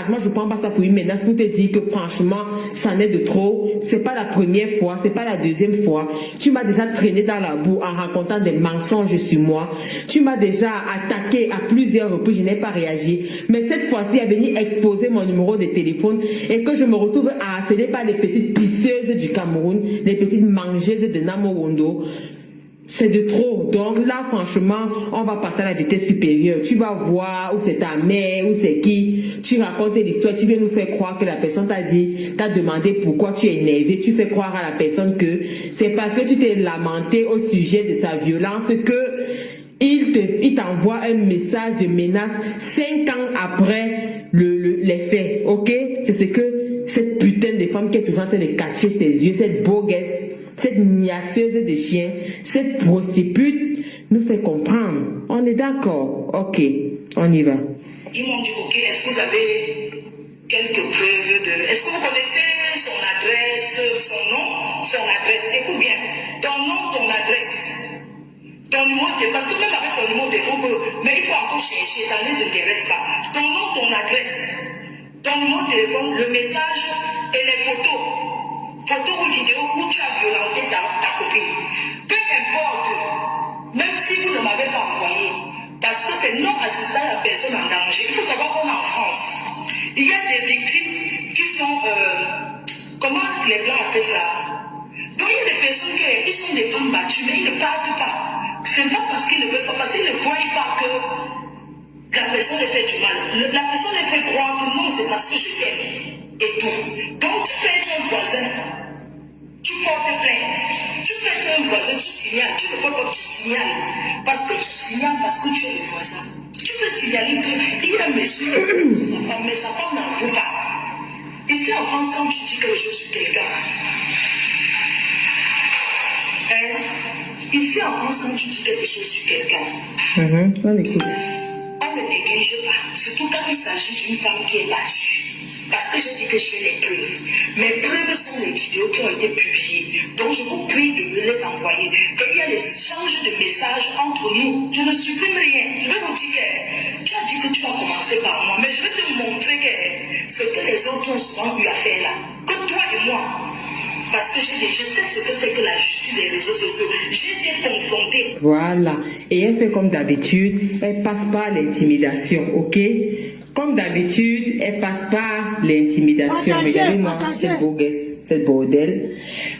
Moi, je prends pas ça pour une menace pour te dire que franchement, ça n'est de trop. C'est pas la première fois, c'est pas la deuxième fois. Tu m'as déjà traîné dans la boue en racontant des mensonges sur moi. Tu m'as déjà attaqué à plusieurs reprises, je n'ai pas réagi. Mais cette fois-ci, à venir exposer mon numéro de téléphone et que je me retrouve harcelée par les petites pisseuses du Cameroun, les petites mangeuses de Namowondo. C'est de trop. Donc là, franchement, on va passer à la vitesse supérieure. Tu vas voir où c'est ta mère, où c'est qui. Tu racontes l'histoire, tu viens nous faire croire que la personne t'a dit, t'a demandé pourquoi tu es énervé. Tu fais croire à la personne que c'est parce que tu t'es lamenté au sujet de sa violence que il t'envoie un message de menace 5 ans après les faits. Ok? C'est ce que cette putain de femme qui est toujours en train de cacher ses yeux, cette boguesse, cette niaiseuse de chien, cette prostitue nous fait comprendre. On est d'accord? Ok, on y va. Ils m'ont dit, ok, est-ce que vous avez quelques preuves de... Est-ce que vous connaissez son adresse, son nom, son adresse? Écoute bien, ton nom, ton adresse, ton numéro de... Parce que même avec ton numéro de téléphone, mais il faut encore chercher, ça ne les intéresse pas. Ton nom, ton adresse, ton numéro de téléphone, le message et les photos. Photos ou vidéos où tu as violenté ta copine. Peu importe, même si vous ne m'avez pas envoyé, parce que c'est non assistant à la personne en danger. Il faut savoir qu'on est en France. Il y a des victimes qui sont, comment les Blancs appellent ça? Donc il y a des personnes qui sont des femmes battues, mais ils ne partent pas. C'est pas parce qu'ils ne veulent pas, parce qu'ils ne voient pas que la personne les fait du mal. La personne les fait croire que non, c'est parce que je t'aime. Et tout. Donc tu fais être un voisin, tu portes plainte, tu fais être un voisin, tu signales, tu ne peux pas, tu signales, parce que tu signales, parce que tu es le voisin. Tu peux signaler qu'il y a un monsieur, mais sa femme n'en veut pas. Ici en France, quand tu dis quelque chose sur quelqu'un, ici en France, quand tu dis quelque chose sur quelqu'un, on écoute. On ne néglige pas, surtout quand il s'agit d'une femme qui est battue. Parce que je dis que j'ai les preuves. Mes preuves sont les vidéos qui ont été publiées. Donc je vous prie de me les envoyer. Et il y a l'échange de messages entre nous. Je ne supprime rien. Je vais vous dire que tu as dit que tu vas commencer par moi. Mais je vais te montrer que ce que les autres ont souvent eu à faire là. Que toi et moi. Parce que je sais ce que c'est que la justice des réseaux sociaux. J'ai été confrontée. Voilà. Et elle fait comme d'habitude. Elle passe par l'intimidation. Ok? Comme d'habitude, elle passe par l'intimidation. Regardez-moi cette boguesse, cette bordel.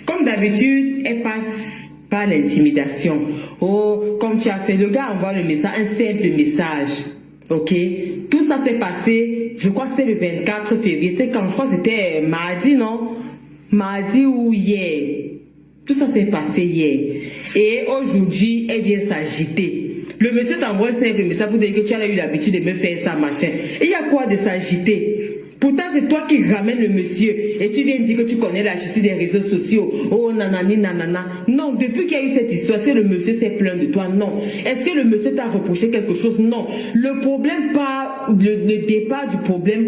Comme d'habitude, elle passe par l'intimidation. Oh, comme tu as fait, le gars envoie le message, un simple message. Ok? Tout ça s'est passé, je crois que c'était le 24 février. C'était quand, je crois que c'était mardi, non? Mardi ou hier. Tout ça s'est passé hier. Et aujourd'hui, elle vient s'agiter. Le monsieur t'envoie simple message pour dire que tu as eu l'habitude de me faire ça, machin. Et il y a quoi de s'agiter? Pourtant, c'est toi qui ramènes le monsieur. Et tu viens dire que tu connais la justice des réseaux sociaux. Oh, nanani, nanana. Non, depuis qu'il y a eu cette histoire, est-ce que le monsieur s'est plaint de toi? Non. Est-ce que le monsieur t'a reproché quelque chose? Non. Le problème, pas le départ du problème.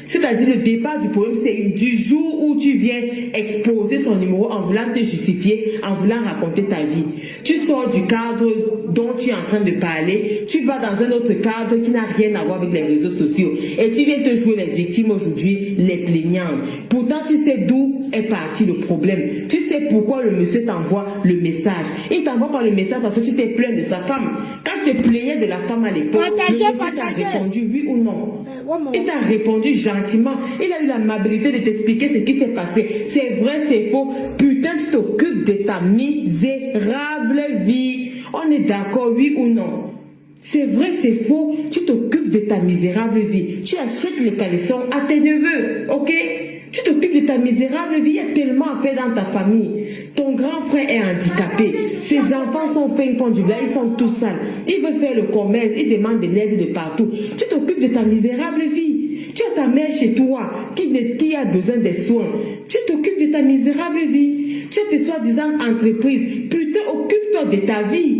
C'est-à-dire le départ du problème, c'est du jour où tu viens exposer son numéro en voulant te justifier, en voulant raconter ta vie. Tu sors du cadre dont tu es en train de parler, tu vas dans un autre cadre qui n'a rien à voir avec les réseaux sociaux. Et tu viens te jouer les victimes aujourd'hui, les plaignantes. Pourtant, tu sais d'où est parti le problème. Tu sais pourquoi le monsieur t'envoie le message. Il t'envoie pas le message parce que tu t'es plaint de sa femme. Quand tu te plaignais de la femme à l'époque, le monsieur t'a répondu oui ou non. Il t'a répondu gentiment. Il a eu l'amabilité de t'expliquer ce qui s'est passé. C'est vrai, c'est faux. Putain, tu t'occupes de ta misérable vie. On est d'accord, oui ou non? C'est vrai, c'est faux. Tu t'occupes de ta misérable vie. Tu achètes les caleçons à tes neveux, ok? Tu t'occupes de ta misérable vie. Il y a tellement à faire dans ta famille. Ton grand frère est handicapé. Ses enfants sont faits, ils font du blague, ils sont tout sales. Il veut faire le commerce, il demande de l'aide de partout. Tu t'occupes de ta misérable vie. Tu as ta mère chez toi qui a besoin des soins. Tu t'occupes de ta misérable vie. Tu as tes soi-disant entreprises. Putain, occupe-toi de ta vie.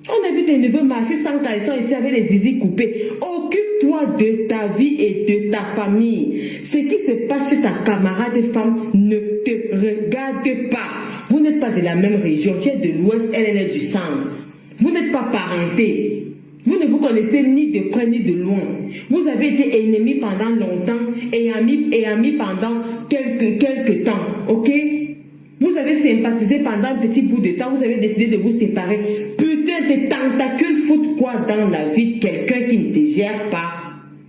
On a vu tes neveux marcher sans caleçon ici avec les zizi coupés. Occupe-toi de ta vie et de ta famille. Ce qui se passe chez ta camarade femme ne te regarde pas. Vous n'êtes pas de la même région. Tu es de l'ouest, elle est du centre. Vous n'êtes pas parentés. Vous ne vous connaissez ni de près ni de loin. Vous avez été ennemis pendant longtemps et amis pendant quelques temps. Ok? Vous avez sympathisé pendant un petit bout de temps. Vous avez décidé de vous séparer. Putain, tes tentacules foutent quoi dans la vie de quelqu'un qui ne te gère pas?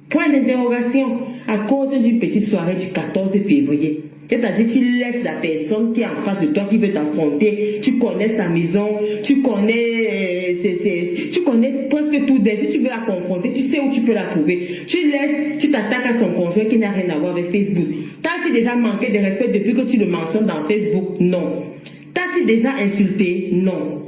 Point d'interrogation. À cause d'une petite soirée du 14 février. C'est-à-dire tu laisses la personne qui est en face de toi, qui veut t'affronter, tu connais sa maison, tu connais presque tout d'elle. Si tu veux la confronter, tu sais où tu peux la trouver. Tu t'attaques à son conjoint qui n'a rien à voir avec Facebook. T'as-tu déjà manqué de respect depuis que tu le mentionnes dans Facebook? Non. T'as-tu déjà insulté? Non.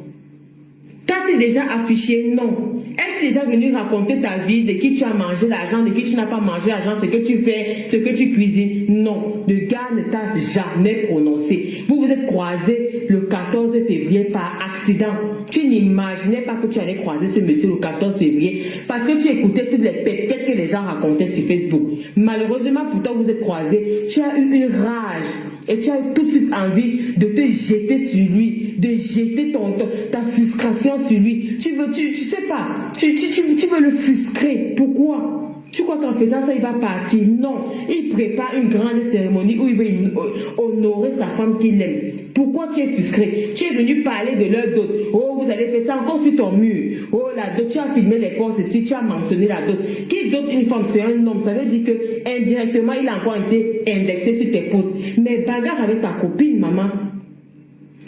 T'as-tu déjà affiché? Non. Est-ce déjà venu raconter ta vie, de qui tu as mangé l'argent, de qui tu n'as pas mangé l'argent, ce que tu fais, ce que tu cuisines? Non. Le gars ne t'a jamais prononcé. Vous vous êtes croisés le 14 février par accident. Tu n'imaginais pas que tu allais croiser ce monsieur le 14 février parce que tu écoutais toutes les pépettes que les gens racontaient sur Facebook. Malheureusement, pourtant vous êtes croisés. Tu as eu une rage et tu as eu tout de suite envie de te jeter sur lui, de jeter ta frustration sur lui. Tu sais pas, tu veux le frustrer. Pourquoi? Tu crois qu'en faisant ça, il va partir? Non. Il prépare une grande cérémonie où il veut honorer sa femme qu'il aime. Pourquoi tu es frustré? Tu es venu parler de leur dot. Oh, vous allez faire ça encore sur ton mur. Oh, la dot, tu as filmé les postes ici, tu as mentionné la dot. Qui dote une femme? C'est un homme. Ça veut dire que indirectement, il a encore été indexé sur tes postes. Mais bagarre avec ta copine, maman.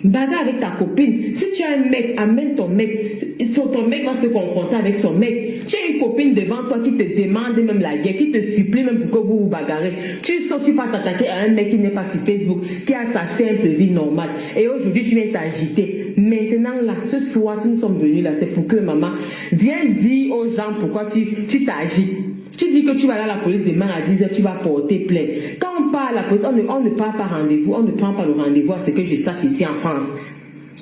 Bagarre avec ta copine. Si tu as un mec, amène ton mec. Ton mec va se confronter avec son mec. Tu as une copine devant toi qui te demande même la guerre, qui te supplie même pour que vous vous bagarrez. Tu sors, tu vas t'attaquer à un mec qui n'est pas sur Facebook, qui a sa simple vie normale. Et aujourd'hui, tu viens t'agiter. Maintenant, là, ce soir, si nous sommes venus là, c'est pour que maman, viens dire aux gens pourquoi tu t'agites. Tu dis que tu vas aller à la police demain à 10h, tu vas porter plainte. Quand on part à la police, on ne part pas rendez-vous, on ne prend pas le rendez-vous à ce que je sache ici en France.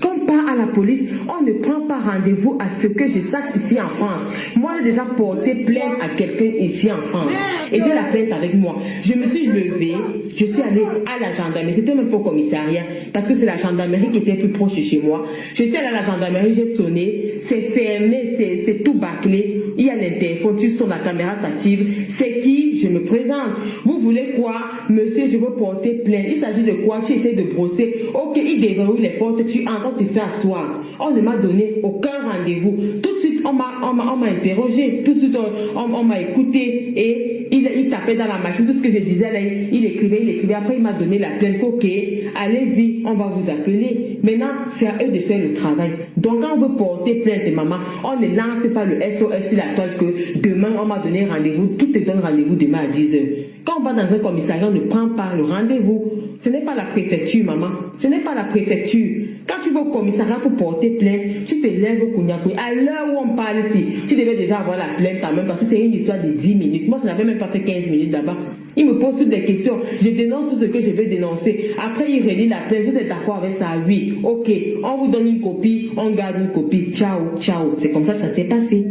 Quand on part à la police, on ne prend pas rendez-vous à ce que je sache ici en France. Moi, j'ai déjà porté plainte à quelqu'un ici en France. Et j'ai la plainte avec moi. Je me suis levée, je suis allée à la gendarmerie. C'était même pas au commissariat, parce que c'est la gendarmerie qui était plus proche de chez moi. Je suis allée à la gendarmerie, j'ai sonné, c'est fermé, c'est tout bâclé. Il y a l'interphone, tu sonnes, la caméra s'active. C'est qui? Je me présente. Vous voulez quoi? Monsieur, je veux porter plainte. Il s'agit de quoi? Tu essaies de brosser. Ok, il déverrouille les portes, tu entres, on te fait asseoir. On ne m'a donné aucun rendez-vous. Tout de suite, on m'a interrogé. Tout de suite, on m'a écouté. Et il tapait dans la machine. Tout ce que je disais, là, il écrivait. Après, il m'a donné la plainte. Ok, allez-y, on va vous appeler. Maintenant, c'est à eux de faire le travail. Donc, quand on veut porter plainte, maman, on ne lance pas le SOS sur la toile que demain, on m'a donné rendez-vous. Qui te donne rendez-vous demain à 10h? Quand on va dans un commissariat, on ne prend pas le rendez-vous. Ce n'est pas la préfecture, maman. Ce n'est pas la préfecture. Quand tu vas au commissariat pour porter plainte, tu te lèves au Kouniakoui. À l'heure où on parle ici, tu devais déjà avoir la plainte quand même parce que c'est une histoire de 10 minutes. Moi, je n'avais même pas fait 15 minutes là-bas. Il me pose toutes des questions. Je dénonce tout ce que je veux dénoncer. Après, il relit la plainte. Vous êtes d'accord avec ça? Oui. Ok. On vous donne une copie. On garde une copie. Ciao, ciao. C'est comme ça que ça s'est passé.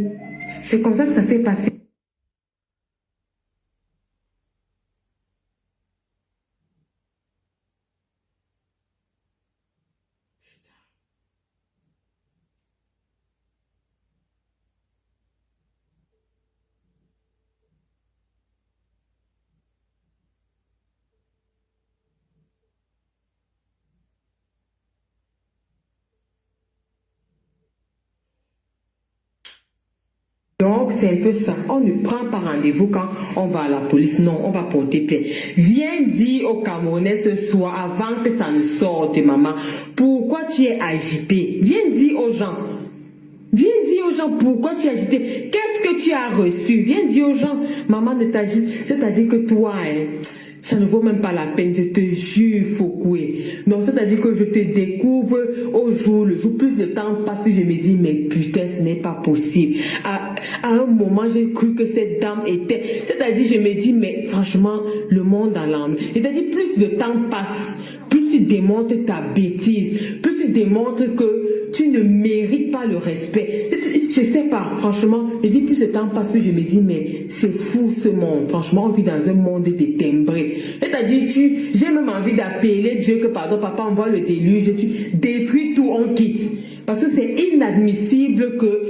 C'est comme ça que ça s'est passé. Donc, c'est un peu ça. On ne prend pas rendez-vous quand on va à la police. Non, on va porter plainte. Viens dire aux Camerounais ce soir, avant que ça ne sorte, maman, pourquoi tu es agité. Viens dire aux gens. Viens dire aux gens pourquoi tu es agité. Qu'est-ce que tu as reçu? Viens dire aux gens, maman ne t'agite. C'est-à-dire que toi, ça ne vaut même pas la peine, je te jure, Fokoué. Non, c'est-à-dire que je te découvre au jour le jour. Plus de temps passe, que je me dis, mais putain, ce n'est pas possible. À un moment, j'ai cru que cette dame était... C'est-à-dire, je me dis, mais franchement, le monde a l'âme. C'est-à-dire, plus de temps passe, plus tu démontres ta bêtise, plus tu démontres que tu ne mérites pas le respect. Je sais pas, franchement, je dis plus le temps passe, plus je me dis, mais c'est fou ce monde. Franchement, on vit dans un monde détembré. C'est-à-dire, j'ai même envie d'appeler Dieu que, pardon, papa, envoie le déluge, tu détruis tout, on quitte. Parce que c'est inadmissible que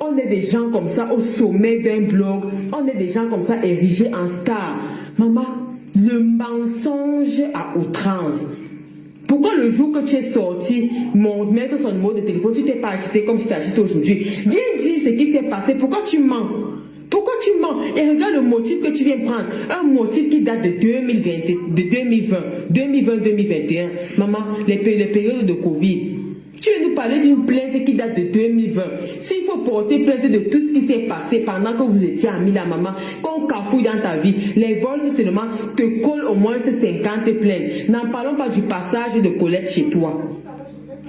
on on est des gens comme ça au sommet d'un blog, on est des gens comme ça érigés en star. Maman, le mensonge à outrance. Pourquoi le jour que tu es sorti, mettre son numéro de téléphone, tu t'es pas agité comme tu t'agites aujourd'hui? Viens dire ce qui s'est passé, pourquoi tu mens? Pourquoi tu mens? Et regarde le motif que tu viens prendre. Un motif qui date de 2020-2021. Maman, les périodes de Covid. Tu veux nous parler d'une plainte qui date de 2020. S'il faut porter plainte de tout ce qui s'est passé pendant que vous étiez amis la maman, qu'on cafouille dans ta vie, les vols seulement te collent au moins ces 50 plaintes. N'en parlons pas du passage de Colette chez toi.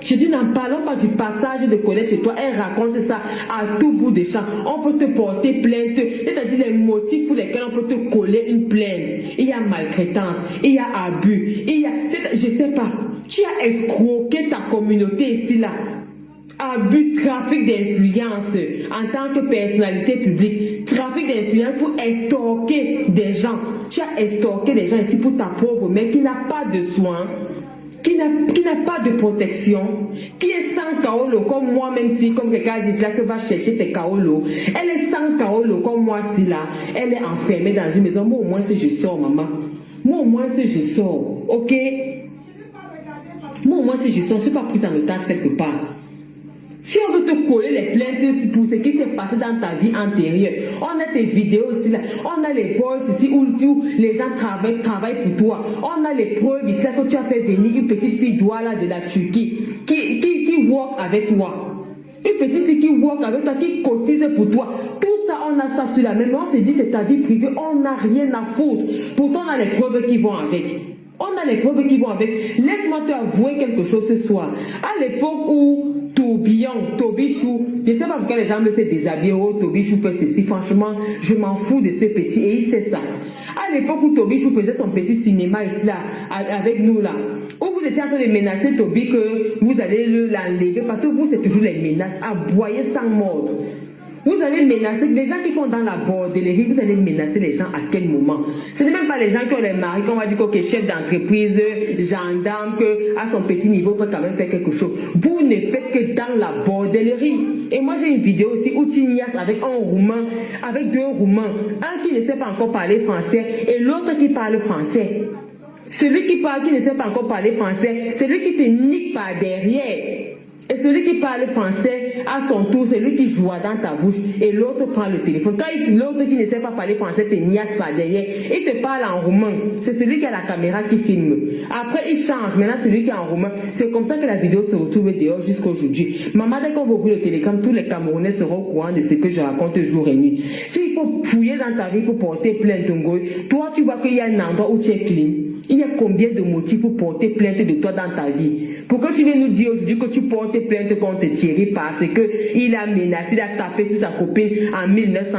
Je dis, n'en parlons pas du passage de Colette chez toi. Elle raconte ça à tout bout de champ. On peut te porter plainte, c'est-à-dire les motifs pour lesquels on peut te coller une plainte. Il y a maltraitance, il y a abus, il y a, je sais pas. Tu as escroqué ta communauté ici là. Abus, trafic d'influence en tant que personnalité publique. Trafic d'influence pour estorquer des gens. Tu as estorqué des gens ici pour ta pauvre mère qui n'a pas de soins, qui n'a pas de protection, qui est sans kaolo comme moi, même si, comme quelqu'un dit là, que va chercher tes kaolo. Elle est sans kaolo comme moi, si là. Elle est enfermée dans une maison. Moi, au moins, si je sors, maman. Moi, au moins, si je sors. Ok? Moi, au moins, si je sors, je ne suis pas prise en otage quelque part. Si on veut te coller les plaintes pour ce qui s'est passé dans ta vie antérieure, on a tes vidéos aussi là, on a les voices ici où les gens travaillent pour toi, on a les preuves ici là que tu as fait venir une petite fille Douala de la Turquie qui work avec toi. Une petite fille qui work avec toi, qui cotise pour toi. Tout ça, on a ça sur la même. On se dit c'est ta vie privée, on n'a rien à foutre. Pourtant, on a les preuves qui vont avec. On a les preuves qui vont avec. Laisse-moi te avouer quelque chose ce soir. À l'époque où Tobichou, je ne sais pas pourquoi les gens me font déshabiller, oh Tobichou fait ceci, franchement, je m'en fous de ce petit, et il sait ça. À l'époque où Tobichou faisait son petit cinéma ici là, avec nous là, où vous étiez en train de menacer Tobi que vous allez l'enlever, parce que vous c'est toujours les menaces, aboyer sans mordre. Vous allez menacer, les gens qui font dans la bordellerie, vous allez menacer les gens à quel moment? Ce n'est même pas les gens qui ont les maris, qu'on va dire que chef d'entreprise, gendarme, qu'à son petit niveau peut quand même faire quelque chose. Vous ne faites que dans la bordellerie. Et moi j'ai une vidéo aussi où tu niaises avec un Roumain, avec deux Roumains, un qui ne sait pas encore parler français et l'autre qui parle français. Celui qui ne sait pas encore parler français, c'est lui qui te nique par derrière. Et celui qui parle français, à son tour, c'est lui qui joue dans ta bouche et l'autre prend le téléphone. Quand l'autre qui ne sait pas parler français te niasse par derrière, il te parle en roumain. C'est celui qui a la caméra qui filme. Après, il change. Maintenant, celui qui est en roumain. C'est comme ça que la vidéo se retrouve dehors jusqu'à aujourd'hui. Maman, dès qu'on va ouvrir le télégramme, tous les Camerounais seront au courant de ce que je raconte jour et nuit. S'il faut fouiller dans ta vie pour porter plainte, toi, tu vois qu'il y a un endroit où tu es clean. Il y a combien de motifs pour porter plainte de toi dans ta vie? Pourquoi tu viens nous dire aujourd'hui que tu portes plainte contre Thierry parce qu'il a menacé, il a tapé sur sa copine en 1900,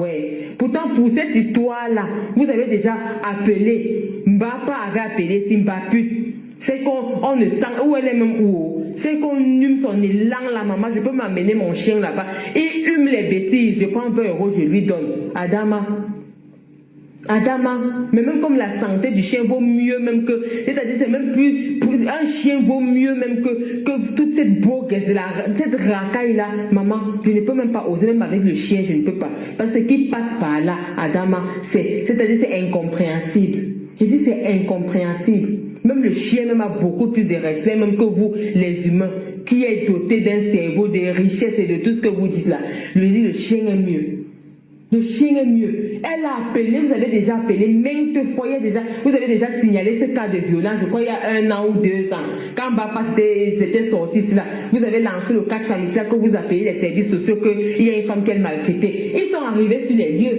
ouais. Pourtant, pour cette histoire-là, vous avez déjà appelé, Mbapa avait appelé Simbaput. C'est qu'on ne sent où elle est même où. C'est qu'on hume son élan, la maman, je peux m'amener mon chien là-bas. Il hume les bêtises, je prends 20 €, je lui donne. Adama, mais même comme la santé du chien vaut mieux même que, c'est-à-dire c'est même plus, un chien vaut mieux même que toute cette bourguesse, cette racaille là, maman, je ne peux même pas oser, même avec le chien, je ne peux pas. Parce que ce qui passe par là, Adama, c'est-à-dire c'est incompréhensible. Je dis c'est incompréhensible. Même le chien même a beaucoup plus de respect même que vous, les humains, qui est doté d'un cerveau, de richesses et de tout ce que vous dites là. Je dis le chien est mieux. Le chien est mieux. Elle a appelé, vous avez déjà appelé maintes fois, vous avez déjà signalé ce cas de violence, je crois il y a 1 an ou 2 ans. Quand Mbapa c'était sorti là, vous avez lancé le cas de Chamissia que vous appelez les services sociaux qu'il y a une femme qu'elle maltraitait. Ils sont arrivés sur les lieux.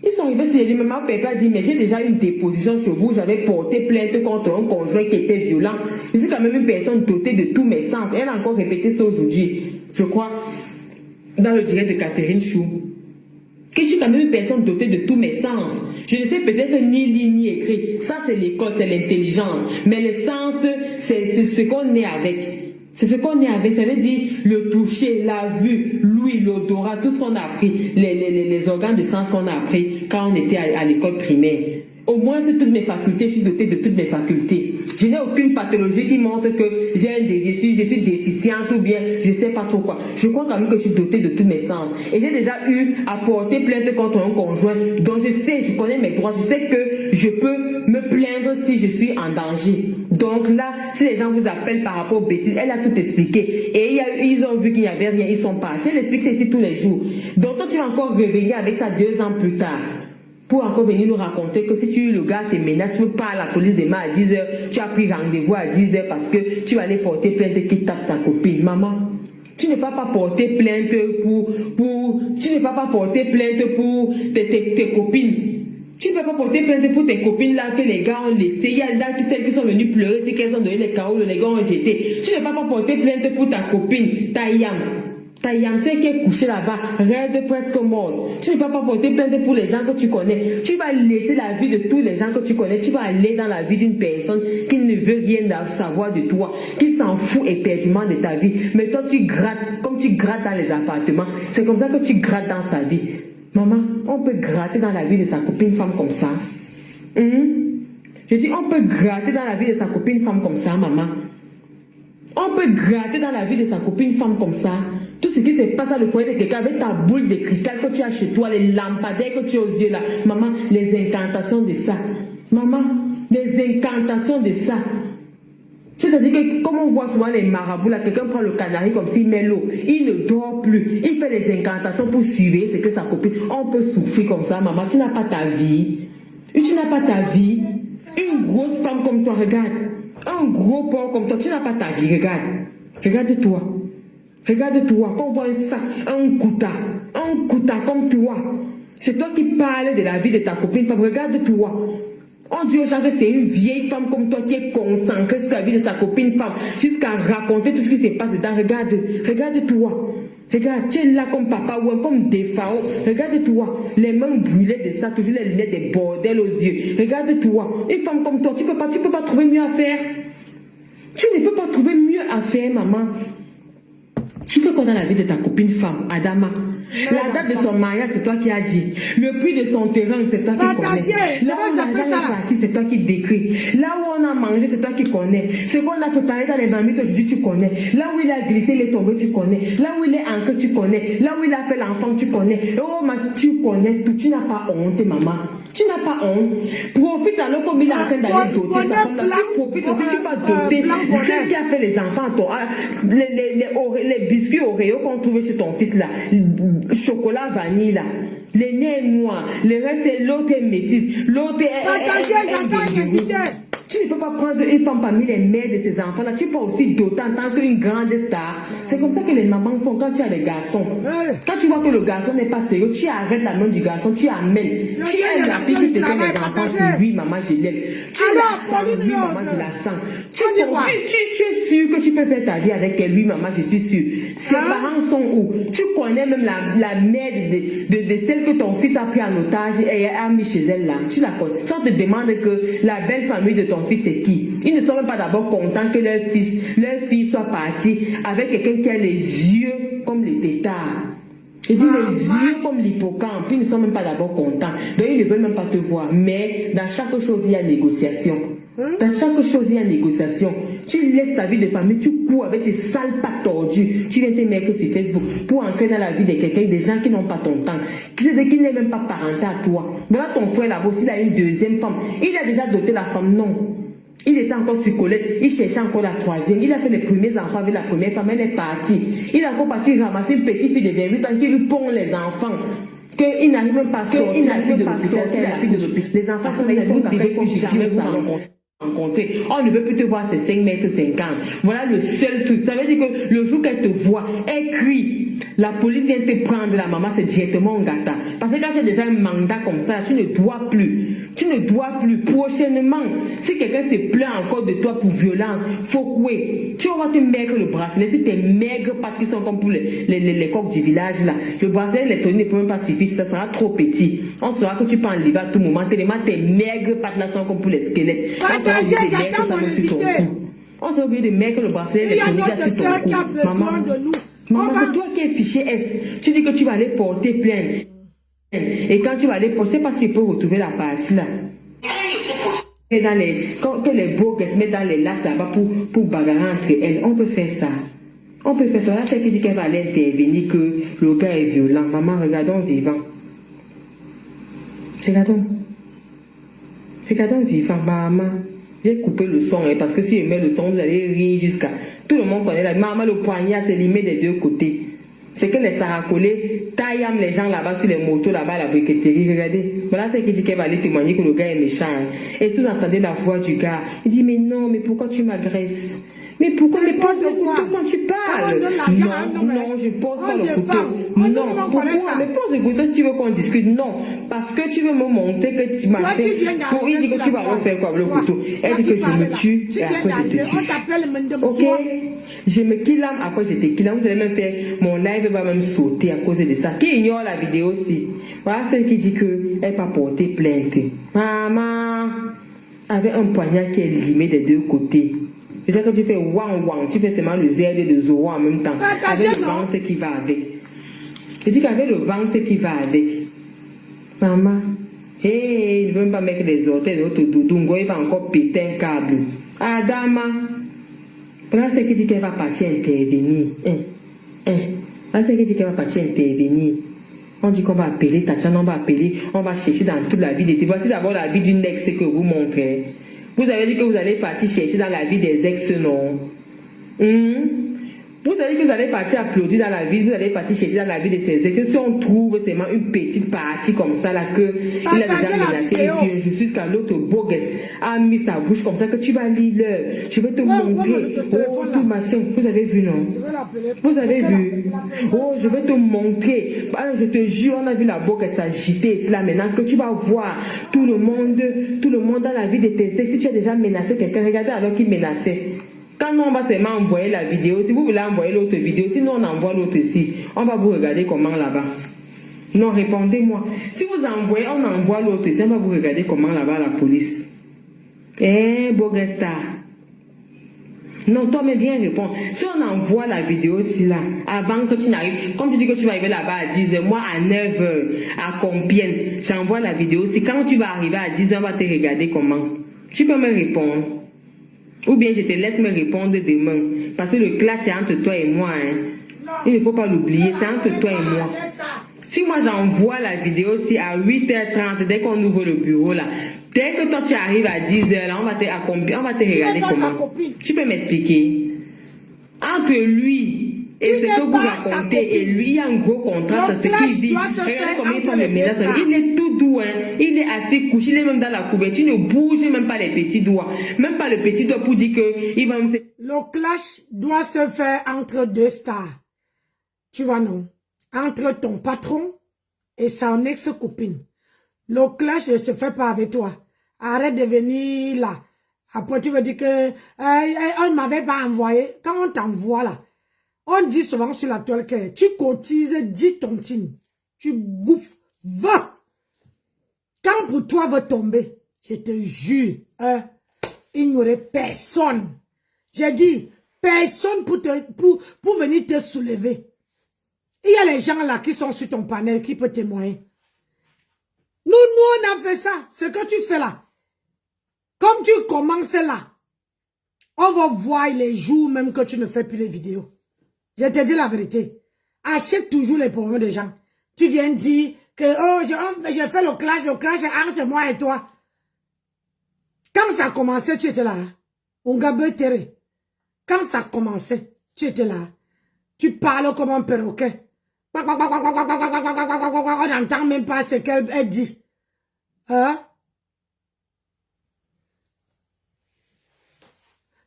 Mais ma papa a dit, mais j'ai déjà une déposition chez vous, j'avais porté plainte contre un conjoint qui était violent. Je suis quand même une personne dotée de tous mes sens. Elle a encore répété ça aujourd'hui, je crois, dans le direct de Catherine Chou. Que je suis quand même une personne dotée de tous mes sens. Je ne sais peut-être ni lire ni écrire. Ça, c'est l'école, c'est l'intelligence. Mais le sens, c'est ce qu'on est avec. C'est ce qu'on est avec. Ça veut dire le toucher, la vue, l'ouïe, l'odorat, tout ce qu'on a appris. Les organes de sens qu'on a appris quand on était à l'école primaire. Au moins, c'est toutes mes facultés, je suis dotée de toutes mes facultés. Je n'ai aucune pathologie qui montre que j'ai un déficit, je suis déficiente ou bien je ne sais pas trop quoi. Je crois quand même que je suis dotée de tous mes sens. Et j'ai déjà eu à porter plainte contre un conjoint dont je sais, je connais mes droits, je sais que je peux me plaindre si je suis en danger. Donc là, si les gens vous appellent par rapport aux bêtises, elle a tout expliqué. Et ils ont vu qu'il n'y avait rien, ils sont partis. Elle explique ça tous les jours. Donc toi, tu vas encore revenir avec ça 2 ans plus tard. Pour encore venir nous raconter que si le gars te menace, tu ne veux pas à la police demain à 10h, tu as pris rendez-vous à 10h parce que tu vas aller porter plainte qui tape sa copine. Maman, tu ne vas pas porter plainte tu ne vas pas porter plainte pour tes copines. Tu ne peux pas porter plainte pour tes copines là que les gars ont laissé. Il y a là celles qui sont venues pleurer, c'est qu'elles ont donné les carottes, les gars ont jeté. Tu ne peux pas porter plainte pour ta copine, ta Yam. Ta Yamsé qui est couchée là-bas, raide presque morte. Tu ne peux pas porter plainte pour les gens que tu connais. Tu vas laisser la vie de tous les gens que tu connais. Tu vas aller dans la vie d'une personne qui ne veut rien savoir de toi, qui s'en fout éperdument de ta vie. Mais toi, tu grattes, comme tu grattes dans les appartements. C'est comme ça que tu grattes dans sa vie. Maman, on peut gratter dans la vie de sa copine femme comme ça. Je dis, on peut gratter dans la vie de sa copine femme comme ça, maman. On peut gratter dans la vie de sa copine femme comme ça. Tout ce qui se passe dans le foyer de quelqu'un avec ta boule de cristal que tu as chez toi, les lampadaires que tu as aux yeux là. Maman, les incantations de ça. Maman, les incantations de ça. C'est-à-dire que comme on voit souvent les marabouts là, quelqu'un prend le canari comme s'il met l'eau. Il ne dort plus. Il fait les incantations pour suivre ce que sa copine. On peut souffrir comme ça, maman. Tu n'as pas ta vie. Tu n'as pas ta vie. Une grosse femme comme toi, regarde. Un gros porc comme toi, tu n'as pas ta vie, regarde. Regarde-toi. Regarde-toi, quand on voit un sac, un kouta comme toi. C'est toi qui parles de la vie de ta copine. Regarde-toi. On dit aux gens que c'est une vieille femme comme toi qui est concentrée sur la vie de sa copine femme, jusqu'à raconter tout ce qui se passe dedans. Regarde-toi. Regarde, tu es là comme papa ou comme des pharaons. Regarde-toi. Les mains brûlées de ça, toujours les lunettes des bordels aux yeux. Regarde-toi. Une femme comme toi, tu peux pas trouver mieux à faire. Tu ne peux pas trouver mieux à faire, maman. Tu fais quoi dans la vie de ta copine femme, Adama? La date de son mariage, c'est toi qui as dit. Le prix de son terrain, c'est toi qui connais. Là où l'argent est parti, c'est toi qui décris. Là où on a mangé, c'est toi qui connais. Ce qu'on a préparé dans les marmites aujourd'hui, tu connais. Là où il a glissé, il est tombé, tu connais. Là où il est ancré, tu connais. Là où il a fait l'enfant, tu connais. Oh, tu connais tout. Tu n'as pas honte, maman. Tu n'as pas honte. Profite alors comme il est en train d'aller doter sa femme. Tu profites aussi, tu vas doter. Celle qui a fait les enfants, les biscuits Oreo qu'on trouvait chez ton fils là. Chocolat vanille là, les nez noirs, le reste l'autre est métisse, l'autre est tu ne peux pas prendre une femme parmi les mères de ces enfants là, tu peux aussi doter en tant qu'une grande star. C'est comme ça que les mamans font quand tu as des garçons. Quand tu vois que le garçon n'est pas sérieux, tu arrêtes la main du garçon, tu amènes. Tu aimes la fille qui te fait des enfants, c'est oui maman je l'aime. Tu la sens, oui maman je la sens. Tu es sûr que tu peux faire ta vie avec elle, oui maman je suis sûre. Ses parents sont où? Tu connais même la mère de celle que ton fils a pris en otage et a mis chez elle là. Tu la connais. Tu te demandes que la belle famille de ton fils c'est qui? Ils ne sont même pas d'abord contents que leur fille soit partie avec quelqu'un qui a les yeux comme les tétards. Ils disent les yeux comme l'hippocampe. Ils ne sont même pas d'abord contents. Donc ils ne veulent même pas te voir. Mais dans chaque chose il y a négociation. Dans chaque chose il y a négociation. Tu laisses ta vie de famille, tu cours avec tes sales pas tordues. Tu viens te mettre sur Facebook pour entrer dans la vie de quelqu'un, des gens qui n'ont pas ton temps, qui n'est même pas parenté à toi. Voilà ton frère là-bas, s'il a une deuxième femme, il a déjà doté la femme, non. Il était encore sur Colette, il cherchait encore la troisième. Il a fait les premiers enfants avec la première femme, elle est partie. Il est encore parti ramasser une petite fille de 28 ans qui lui pond les enfants. Qu'il n'arrive même pas à sortir la fille de l'hôpital. Les enfants sont les bons bébés qu'on jamais vous rencontrer. On ne veut plus te voir, c'est 5 mètres 50. Voilà le seul truc. Ça veut dire que le jour qu'elle te voit, elle crie. La police vient te prendre la maman, c'est directement un gâteau. Parce que quand tu as déjà un mandat comme ça, tu ne dois plus. Tu ne dois plus. Prochainement, si quelqu'un se plaint encore de toi pour violence, faut couer. Tu vas te mettre le bracelet sur tes maigres pattes qui sont comme pour les coqs du village là. Le bracelet électronique ne peut même pas suffire, ça sera trop petit. On saura que tu peux enlever à tout moment. Tellement tes maigres pattes là sont comme pour les squelettes. J'attends mon invité. On s'est oublié de mettre le bracelet électronique sur ton cou. Maman, c'est toi qui es fiché S. Tu dis que tu vas aller porter plainte. Et quand tu vas aller porter, c'est pas si tu peux retrouver la partie là. que les beaux se mettent dans les lacs là-bas pour bagarrer entre elles. On peut faire ça. On peut faire ça. Là, c'est qui dit qu'elle va aller intervenir, que le gars est violent. Maman, regardons vivant. Regardons. Regardons vivant, maman. J'ai coupé le son, parce que si je mets le son, vous allez rire jusqu'à... Tout le monde connaît la maman, le poignard, c'est limé des deux côtés. C'est que les saracolés taillent les gens là-bas sur les motos, là-bas à la briqueterie. Regardez. Voilà, c'est qui dit qu'elle va aller témoigner que le gars est méchant. Et si vous entendez la voix du gars, il dit, mais non, mais pourquoi tu m'agresses? Mais pourquoi? Mais pose le couteau quand tu parles. Non, je pose pas le couteau. Non, pourquoi? Mais pose le couteau si tu veux qu'on discute. Non, parce que tu veux me montrer que tu marches. Il dit que tu vas refaire quoi avec le couteau. Elle dit que je me tue et après je te tue. Ok? Je me killame, après je te killame. Vous allez même faire, mon live va même sauter à cause de ça. Qui ignore la vidéo aussi? Voilà celle qui dit qu'elle n'a pas porté plainte. Maman avait un poignard qui est limé des deux côtés. Déjà que tu fais wang wang, tu fais seulement le ZD de Zoro en même temps. Avec le ventre qui va avec. Je dis qu'avec le ventre qui va avec. Maman, il ne veut même pas mettre les orteils de notre doudou. Il va encore péter un câble. Adama. Là, c'est qui dit qu'elle va partir intervenir. Là, c'est qui dit qu'elle va partir intervenir. On dit qu'on va appeler Tatiana, on va chercher dans toute la vie de... Voici d'abord la vie d'une ex que vous montrez. Vous avez dit que vous allez partir chercher dans la vie des ex, non? Vous avez dit que vous allez partir applaudir dans la vie, vous allez partir chercher dans la vie de ces ex. Si on trouve seulement une petite partie comme ça, là, que il a déjà menacé une fille jusqu'à l'autre bogues a mis sa bouche comme ça, que tu vas lire l'heure. Je vais te montrer. Oh, tout machin. Vous avez vu, non? Vous avez vu? Oh, je vais te montrer. Je te jure, on a vu la bogue s'agiter. C'est là maintenant que tu vas voir tout le monde dans la vie de tes ex. Si tu as déjà menacé quelqu'un, regardez alors qui menaçait. Quand nous, on va seulement envoyer la vidéo, si vous voulez envoyer l'autre vidéo, sinon on envoie l'autre ici, on va vous regarder comment là-bas. Non, répondez-moi. Si vous envoyez, on envoie l'autre ici, on va vous regarder comment là-bas la police. Boguesta. Non, toi, mais viens répondre. Si on envoie la vidéo ici, là, avant que tu n'arrives, comme tu dis que tu vas arriver là-bas à 10h, moi à 9h, à Compiègne, j'envoie la vidéo. Si quand tu vas arriver à 10h, on va te regarder comment. Tu peux me répondre. Ou bien je te laisse me répondre demain. Parce que le clash est entre toi et moi. Il ne faut pas l'oublier, c'est entre toi et moi. Si moi j'envoie la vidéo si à 8h30, dès qu'on ouvre le bureau là, dès que toi tu arrives à 10h là, on va te regarder comment. Tu peux m'expliquer? Entre lui et ce que vous racontez et lui, il y a un gros contraste. Ce qu'il vit. Regardez combien il prend le message. Il est tout doux, il est assez couché, il est même dans la couverture, il ne bouge même pas les petits doigts. Même pas le petit doigt pour dire qu'il va me... Le clash doit se faire entre deux stars. Tu vois, non? Entre ton patron et son ex-copine. Le clash ne se fait pas avec toi. Arrête de venir là. Après, tu veux dire que on ne m'avait pas envoyé. Quand on t'envoie là, on dit souvent sur la toile que tu cotises 10 tontines. Tu bouffes 20. Quand pour toi va tomber, je te jure, il n'y aurait personne. J'ai dit, personne pour venir te soulever. Il y a les gens là qui sont sur ton panel qui peuvent témoigner. Nous, on a fait ça. Ce que tu fais là. Comme tu commences là, on va voir les jours même que tu ne fais plus les vidéos. Je te dis la vérité. Achète toujours les problèmes des gens. Tu viens dire que j'ai fait le clash entre moi et toi. Quand ça a commencé, tu étais là. Quand ça a commencé, tu étais là. Tu parles comme un perroquet. On n'entend même pas ce qu'elle dit. Hein?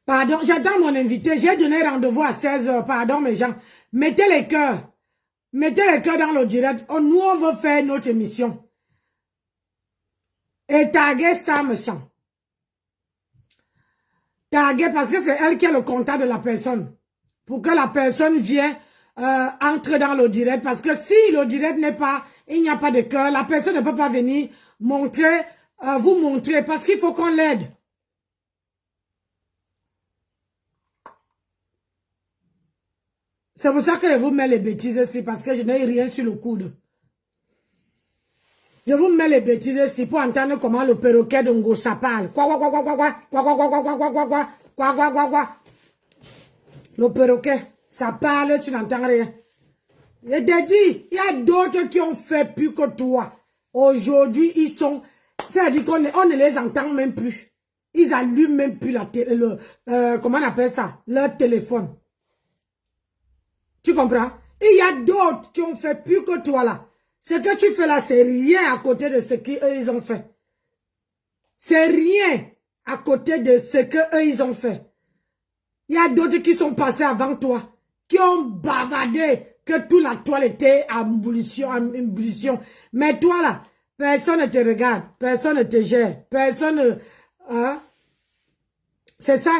Pardon, j'attends mon invité. J'ai donné rendez-vous à 16h. Pardon, mes gens. Mettez les cœurs. Mettez les cœurs dans le direct. Oh, nous, on veut faire notre émission. Et taguez Star me sent. Taguez parce que c'est elle qui est le contact de la personne. Pour que la personne vienne entre dans le direct. Parce que si le direct n'est pas, il n'y a pas de cœur, la personne ne peut pas venir montrer, vous montrer. Parce qu'il faut qu'on l'aide. C'est pour ça que je vous mets les bêtises ici, parce que je n'ai rien sur le coude. Je vous mets les bêtises ici pour entendre comment le perroquet de Ngosa parle. Quoi, quoi, quoi, quoi, quoi, quoi, quoi, quoi, quoi, quoi, quoi, quoi, quoi, quoi, quoi, quoi, quoi. Le perroquet, ça parle, tu n'entends rien. Je te dis, il y a d'autres qui ont fait plus que toi. Aujourd'hui, ils sont... C'est-à-dire qu'on ne les entend même plus. Ils allument même plus comment on appelle ça? Leur téléphone. Tu comprends? Il y a d'autres qui ont fait plus que toi là. Ce que tu fais là, c'est rien à côté de ce qu'ils ont fait. C'est rien à côté de ce qu'eux ils ont fait. Il y a d'autres qui sont passés avant toi, qui ont bavardé, que toute la toile était en ébullition. Mais toi là, personne ne te regarde, personne ne te gère, personne ne... Hein? C'est ça.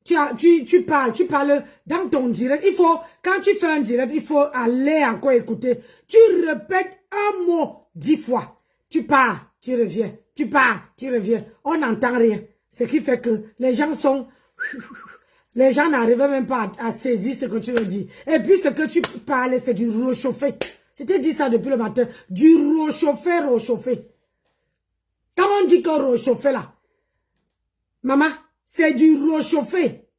Tu parles dans ton direct. Il faut, quand tu fais un direct, il faut aller encore écouter. Tu répètes un mot 10 fois. Tu pars, tu reviens. Tu pars, tu reviens. On n'entend rien. Ce qui fait que les gens sont... Les gens n'arrivent même pas à saisir ce que tu veux dire. Et puis ce que tu parles, c'est du réchauffé. Je t'ai dit ça depuis le matin. Du réchauffé. Quand on dit que réchauffé là, maman, c'est du réchauffé.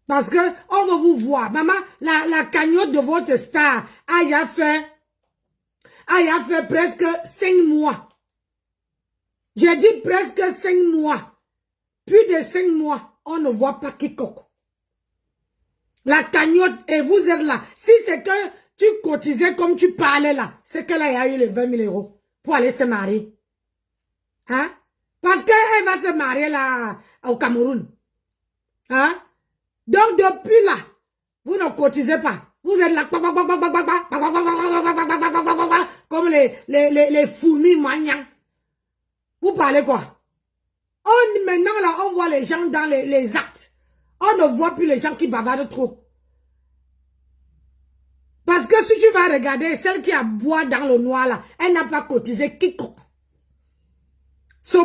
Parce que on va vous voir. Maman, la cagnotte de votre star a fait presque 5 mois. J'ai dit presque 5 mois. Plus de 5 mois, on ne voit pas quiconque. La cagnotte, et vous êtes là. Si c'est que tu cotisais comme tu parlais là, c'est qu'elle a eu les 20 000 € pour aller se marier. Hein? Parce qu'elle va se marier là au Cameroun. Hein? Donc depuis là, vous ne cotisez pas. Vous êtes là comme les fourmis magnans. Vous parlez quoi? Maintenant là, on voit les gens dans les actes. On ne voit plus les gens qui bavardent trop. Parce que si tu vas regarder, celle qui a bois dans le noir là, elle n'a pas cotisé quiconque. C'est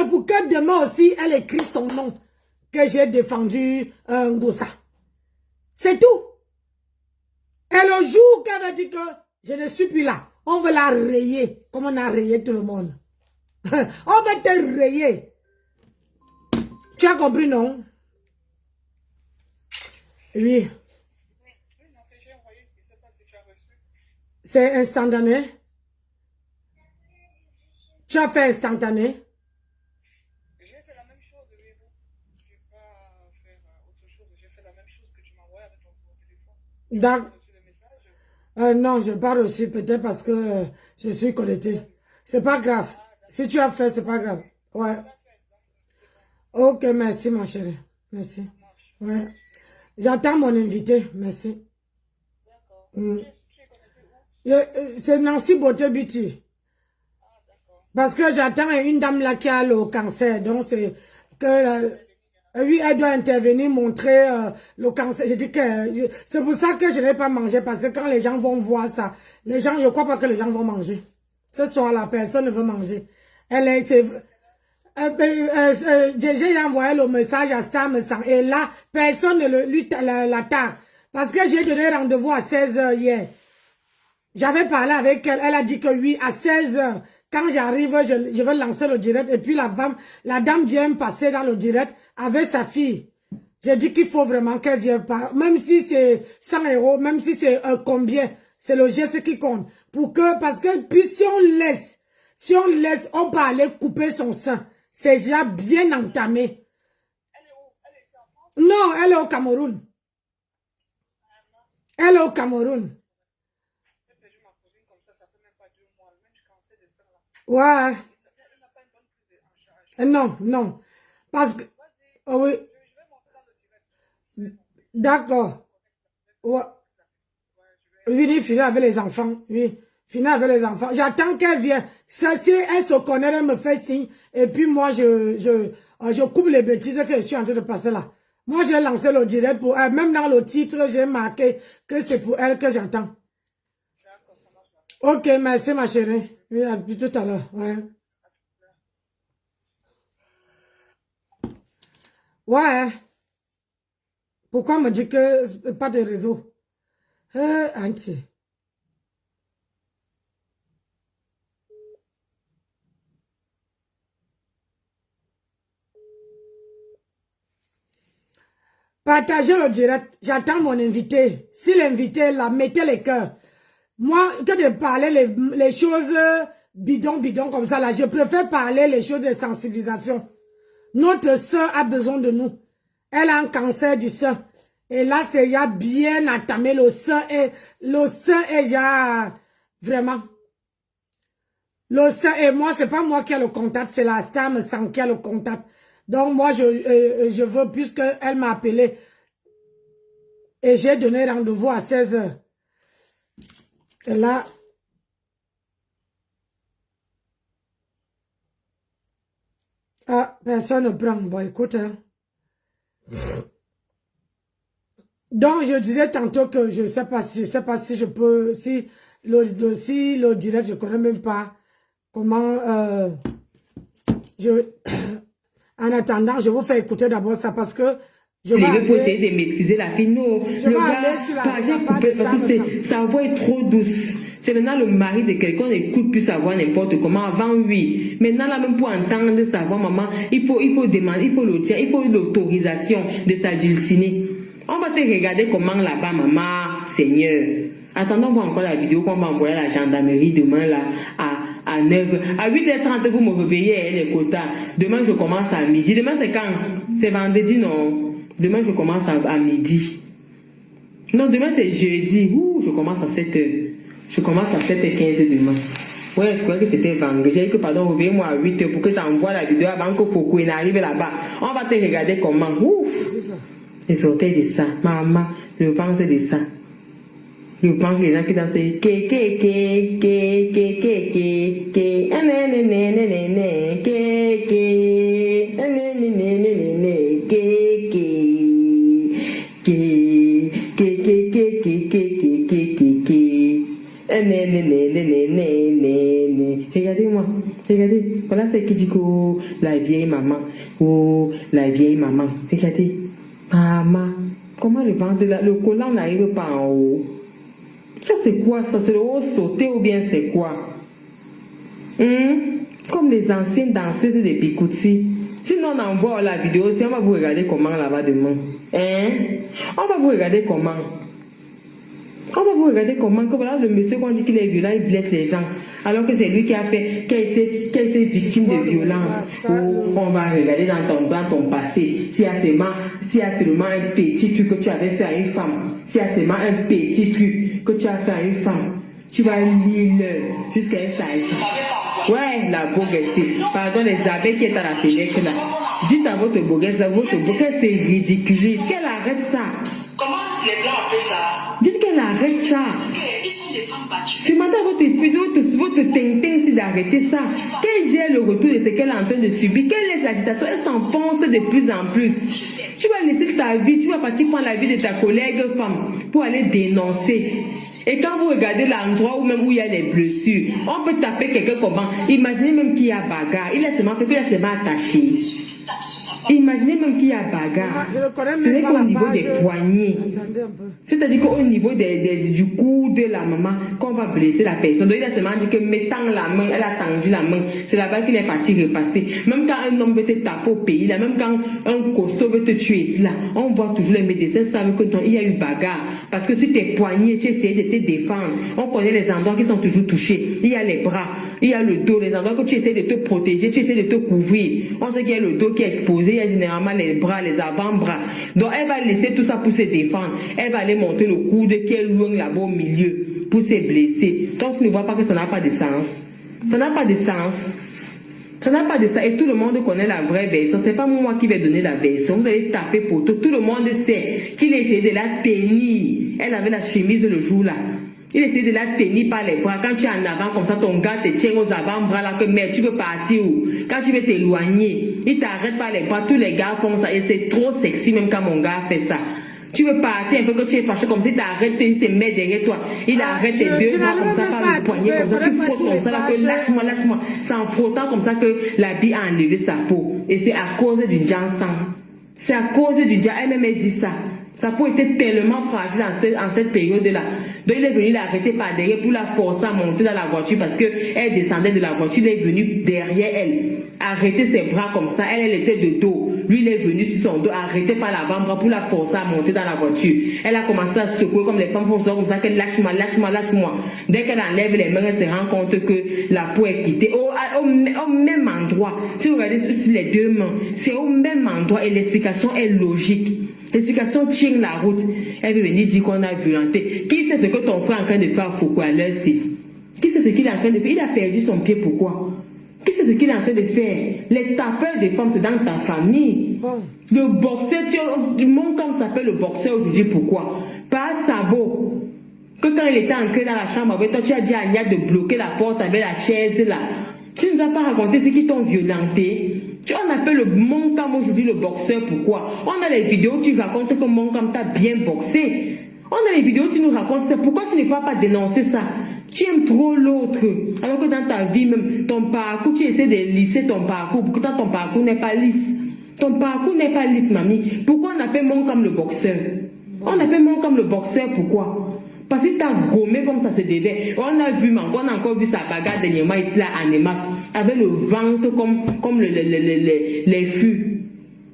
pour que demain aussi, elle écrit son nom. Que j'ai défendu Ngosa. C'est tout. Et le jour qu'elle va dire que je ne suis plus là, on va la rayer, comme on a rayé tout le monde. On va te rayer. Tu as compris, non? Oui. C'est instantané. Tu as fait instantané. J'ai fait la même chose, mais bon, je ne vais pas faire autre chose. J'ai fait la même chose que tu m'as envoyé avec ton téléphone. D'accord. Tu as reçu le message? Non, je n'ai pas reçu, peut-être parce que je suis connecté. C'est pas grave. Si tu as fait, c'est pas grave. Ouais. Ok, merci ma chérie. Merci. Ouais. J'attends mon invité. Merci. D'accord. Mm. Tu es connecté où? C'est Nancy Beauté Beauty. Ah, d'accord. Parce que j'attends une dame là qui a le cancer. Donc c'est que... oui, elle doit intervenir, montrer le cancer. Je dis que... C'est pour ça que je n'ai pas mangé. Parce que quand les gens vont voir ça, les gens, je ne crois pas que les gens vont manger. Ce soir, la personne ne veut manger. Elle est... j'ai envoyé le message à Star et là, personne ne lui l'attaque. Parce que j'ai donné rendez-vous à 16 h hier. J'avais parlé avec elle, elle a dit que oui, à 16 h. Quand j'arrive, je vais lancer le direct. Et puis la dame vient passer dans le direct avec sa fille. J'ai dit qu'il faut vraiment qu'elle vienne pas. Même si c'est 100 €, même si c'est combien, c'est le geste qui compte. Parce que puis si on laisse, on peut aller couper son sein. C'est déjà bien entamé. Elle est où? Elle est ici en France? Non, elle est au Cameroun. Elle est au Cameroun. J'ai perdu ma cousine comme ça fait même pas 2 mois. Même du cancer de sein là. Ouais. Elle n'a pas une bonne prise en charge. Non, non. Parce que... Vas-y. Oh oui. Je vais monter dans le direct. D'accord. Ouais. Oui, finir avec les enfants. Oui. Finir avec les enfants. J'attends qu'elle vienne. Ça, si elle se connaît, elle me fait signe. Et puis moi, je coupe les bêtises que je suis en train de passer là. Moi, j'ai lancé le direct pour elle. Même dans le titre, j'ai marqué que c'est pour elle que j'attends. D'accord, ça marche. Ok, merci ma chérie. Oui, à plus tout à l'heure. Ouais. Ouais. Pourquoi on me dit que pas de réseau? Auntie. Partagez le direct. J'attends mon invité. Si l'invité est là, mettez les cœurs. Moi, que de parler les choses bidon comme ça, là, je préfère parler les choses de sensibilisation. Notre soeur a besoin de nous. Elle a un cancer du sein. Et là, c'est il y a bien entamé le sein est déjà vraiment. Le sein, et moi, c'est pas moi qui ai le contact, c'est la Stam sans qui a le contact. Donc, moi, je veux, puisque elle m'a appelé, et j'ai donné rendez-vous à 16h. Et là, ah, personne ne prend. Bon, écoute, hein. Donc, je disais tantôt que je sais pas si je peux, si le direct, je connais même pas comment, en attendant, je vous fais écouter d'abord ça parce que je vais aller... pour essayer de maîtriser la fille. Non, je vais aller sur la coupé parce que sa voix est trop douce. C'est maintenant le mari de quelqu'un, on n'écoute plus sa voix n'importe comment. Avant, oui. Maintenant, là, même pour entendre sa voix, maman, il faut demander, il faut le dire, il faut l'autorisation de s'adulciner. On va te regarder comment là-bas, maman, Seigneur. Attendons voir encore la vidéo qu'on va envoyer à la gendarmerie demain, là, à 9h. À 8h30, vous me réveillez, les quotas. Demain, je commence à midi. Demain, c'est quand? C'est vendredi, non? Demain, je commence à midi. Non, demain, c'est jeudi. Ouh, je commence à 7h. Je commence à 7h15 demain. Ouais, je croyais que c'était vendredi. J'ai dit que, pardon, réveille-moi à 8h pour que tu envoies la vidéo avant que Foucault n'arrive là-bas. On va te regarder comment. Ouf! Les orteils de ça. Maman, le ventre de ça. Le ventre, les gens qui dansent. Regardez-moi, regardez, voilà ce qui dit que la vieille maman, oh, la vieille maman, regardez, maman, comment le ventre, le collant n'arrive pas en haut. Ça c'est quoi ça? C'est le haut sauté ou bien c'est quoi? Comme les anciennes danseuses de Bikutsi. Sinon on envoie la vidéo, si on va vous regarder comment là-bas demain. On va vous regarder comment. On va vous regarder comment, que voilà le monsieur qu'on dit qu'il est violent, il blesse les gens. Alors que c'est lui qui a été victime de violence. On va regarder dans ton passé. S'il y a seulement un petit truc que tu avais fait à une femme. S'il y a seulement un petit truc que tu as fait à une femme. Tu vas lire jusqu'à un sage. Ouais, la boguesse. Pardon, les abeilles qui est à la fenêtre là. Dites à votre boguesse, c'est ridicule. Qu'elle arrête ça. Comment les blancs appellent ça? Dites qu'elle arrête ça. Ils sont des femmes battues. Je m'attends à votre tintin si d'arrêter ça. Qu'elle gère le retour de ce qu'elle est en train de subir. Quelle est l'agitation? Elle s'enfonce de plus en plus. Tu vas laisser ta vie, tu vas partir prendre la vie de ta collègue femme pour aller dénoncer. Et quand vous regardez l'endroit où il y a les blessures, on peut taper quelqu'un comment. Imaginez même qu'il y a bagarre. Il a seulement attaché. Imaginez même qu'il y a bagarre. Ce n'est qu'au niveau des poignets. C'est-à-dire qu'au niveau du cou de la maman, qu'on va blesser la personne. Donc il a seulement dit que mettant la main, elle a tendu la main. C'est là-bas qu'il est parti repasser. Même quand un homme veut te taper au pays, là, même quand un costaud veut te tuer, là, on voit toujours les médecins savent qu'il y a eu bagarre. Parce que sur tes poignets, tu essayes de te défendre. On connaît les endroits qui sont toujours touchés. Il y a les bras, il y a le dos, les endroits que tu essaies de te protéger, tu essaies de te couvrir. On sait qu'il y a le dos qui est exposé, il y a généralement les bras, les avant-bras. Donc elle va laisser tout ça pour se défendre. Elle va aller monter le coude qui est loin là-bas au milieu pour se blesser. Donc tu ne vois pas que ça n'a pas de sens. Ça n'a pas de sens. Ça n'a pas de sens. Et tout le monde connaît la vraie version. C'est pas moi qui vais donner la version. Vous allez taper pour tout. Tout le monde sait qu'il essayait de la tenir. Elle avait la chemise le jour là. Il essaie de la tenir par les bras. Quand tu es en avant comme ça, ton gars te tient aux avant-bras là que merde, tu veux partir où? Quand tu veux t'éloigner, il t'arrête par les bras. Tous les gars font ça et c'est trop sexy même quand mon gars fait ça. Tu veux partir un peu que tu es fâché comme ça, il t'arrête, il se met derrière toi. Il arrête tes deux bras comme ça par le poignet comme ça. Tu frottes comme ça là que lâche-moi, lâche-moi. C'est en frottant comme ça que la bille a enlevé sa peau. Et c'est à cause du Jansan. C'est à cause du Jan. Elle-même dit ça. Sa peau était tellement fragile en cette période-là. Donc il est venu l'arrêter par derrière pour la forcer à monter dans la voiture parce qu'elle descendait de la voiture. Il est venu derrière elle, arrêter ses bras comme ça. Elle était de dos. Lui, il est venu sur son dos, arrêté par l'avant-bras pour la forcer à monter dans la voiture. Elle a commencé à secouer comme les femmes font ça, comme ça, qu'elle lâche-moi, lâche-moi, lâche-moi. Dès qu'elle enlève les mains, elle se rend compte que la peau est quittée. Au même endroit. Si vous regardez sur les deux mains, c'est au même endroit et l'explication est logique. L'explication tient la route. Elle veut venir dire qu'on a violenté. Qui sait ce que ton frère est en train de faire à Foucault à l'heure-ci? Qui sait ce qu'il est en train de faire? Il a perdu son pied, pourquoi? Qui sait ce qu'il est en train de faire? Les tapeurs des femmes, c'est dans ta famille. Bon. Le boxeur, mon camp s'appelle le boxeur aujourd'hui, pourquoi? Par sabot. Que quand il était entré dans la chambre avec toi, tu as dit à Agnès de bloquer la porte avec la chaise là. Tu ne nous as pas raconté ce qui t'ont violenté. On appelle le Moncam aujourd'hui le boxeur, pourquoi? On a les vidéos où tu racontes que Moncam t'a bien boxé. On a les vidéos où tu nous racontes ça. Pourquoi tu ne peux pas dénoncer ça? Tu aimes trop l'autre. Alors que dans ta vie même, ton parcours, tu essaies de lisser ton parcours. Pourtant ton parcours n'est pas lisse. Ton parcours n'est pas lisse, mamie. Pourquoi on appelle Moncam le boxeur? On appelle Moncam le boxeur, pourquoi? Parce que t'as gommé comme ça se devait. On a encore vu sa bagarre dernièrement ici là à Nemas, avec le ventre comme les fûts.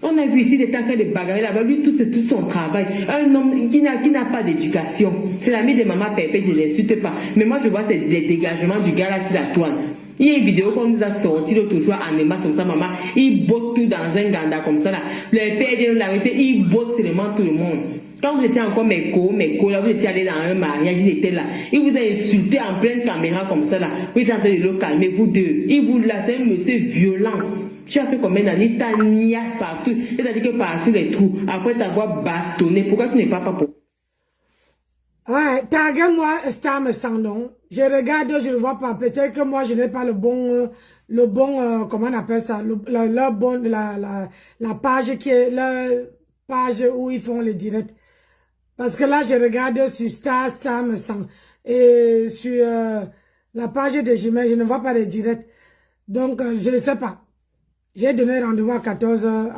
On a vu ici des tas de bagarres là-bas. Lui, tout son travail. Un homme qui n'a pas d'éducation. C'est l'ami de maman Pépé, je ne l'insulte pas. Mais moi, je vois les dégagements du gars là sur la toile. Il y a une vidéo qu'on nous a sorti l'autre jour à Nemas comme ça, maman. Il botte tout dans un ganda comme ça là. Le père vient de l'arrêter, il botte seulement tout le monde. Quand vous étiez encore mes là, vous étiez allé dans un mariage, il était là. Il vous a insulté en pleine caméra comme ça là. Vous étiez en train de le calmer, vous deux. Il vous l'a, c'est un monsieur violent. Tu as fait combien d'années? Il t'a niasse partout. Il t'a dit que partout les trous. Après t'avoir bastonné. Pourquoi tu n'es pas pour... Ouais, tague-moi, Star me sent non. Je regarde, je ne vois pas. Peut-être que moi, je n'ai pas le bon, comment on appelle ça, la page qui est, la page où ils font les directs. Parce que là, je regarde sur Star me sent. Et sur la page de Gmail, je ne vois pas les directs. Donc, je ne sais pas. J'ai donné rendez-vous à 14h,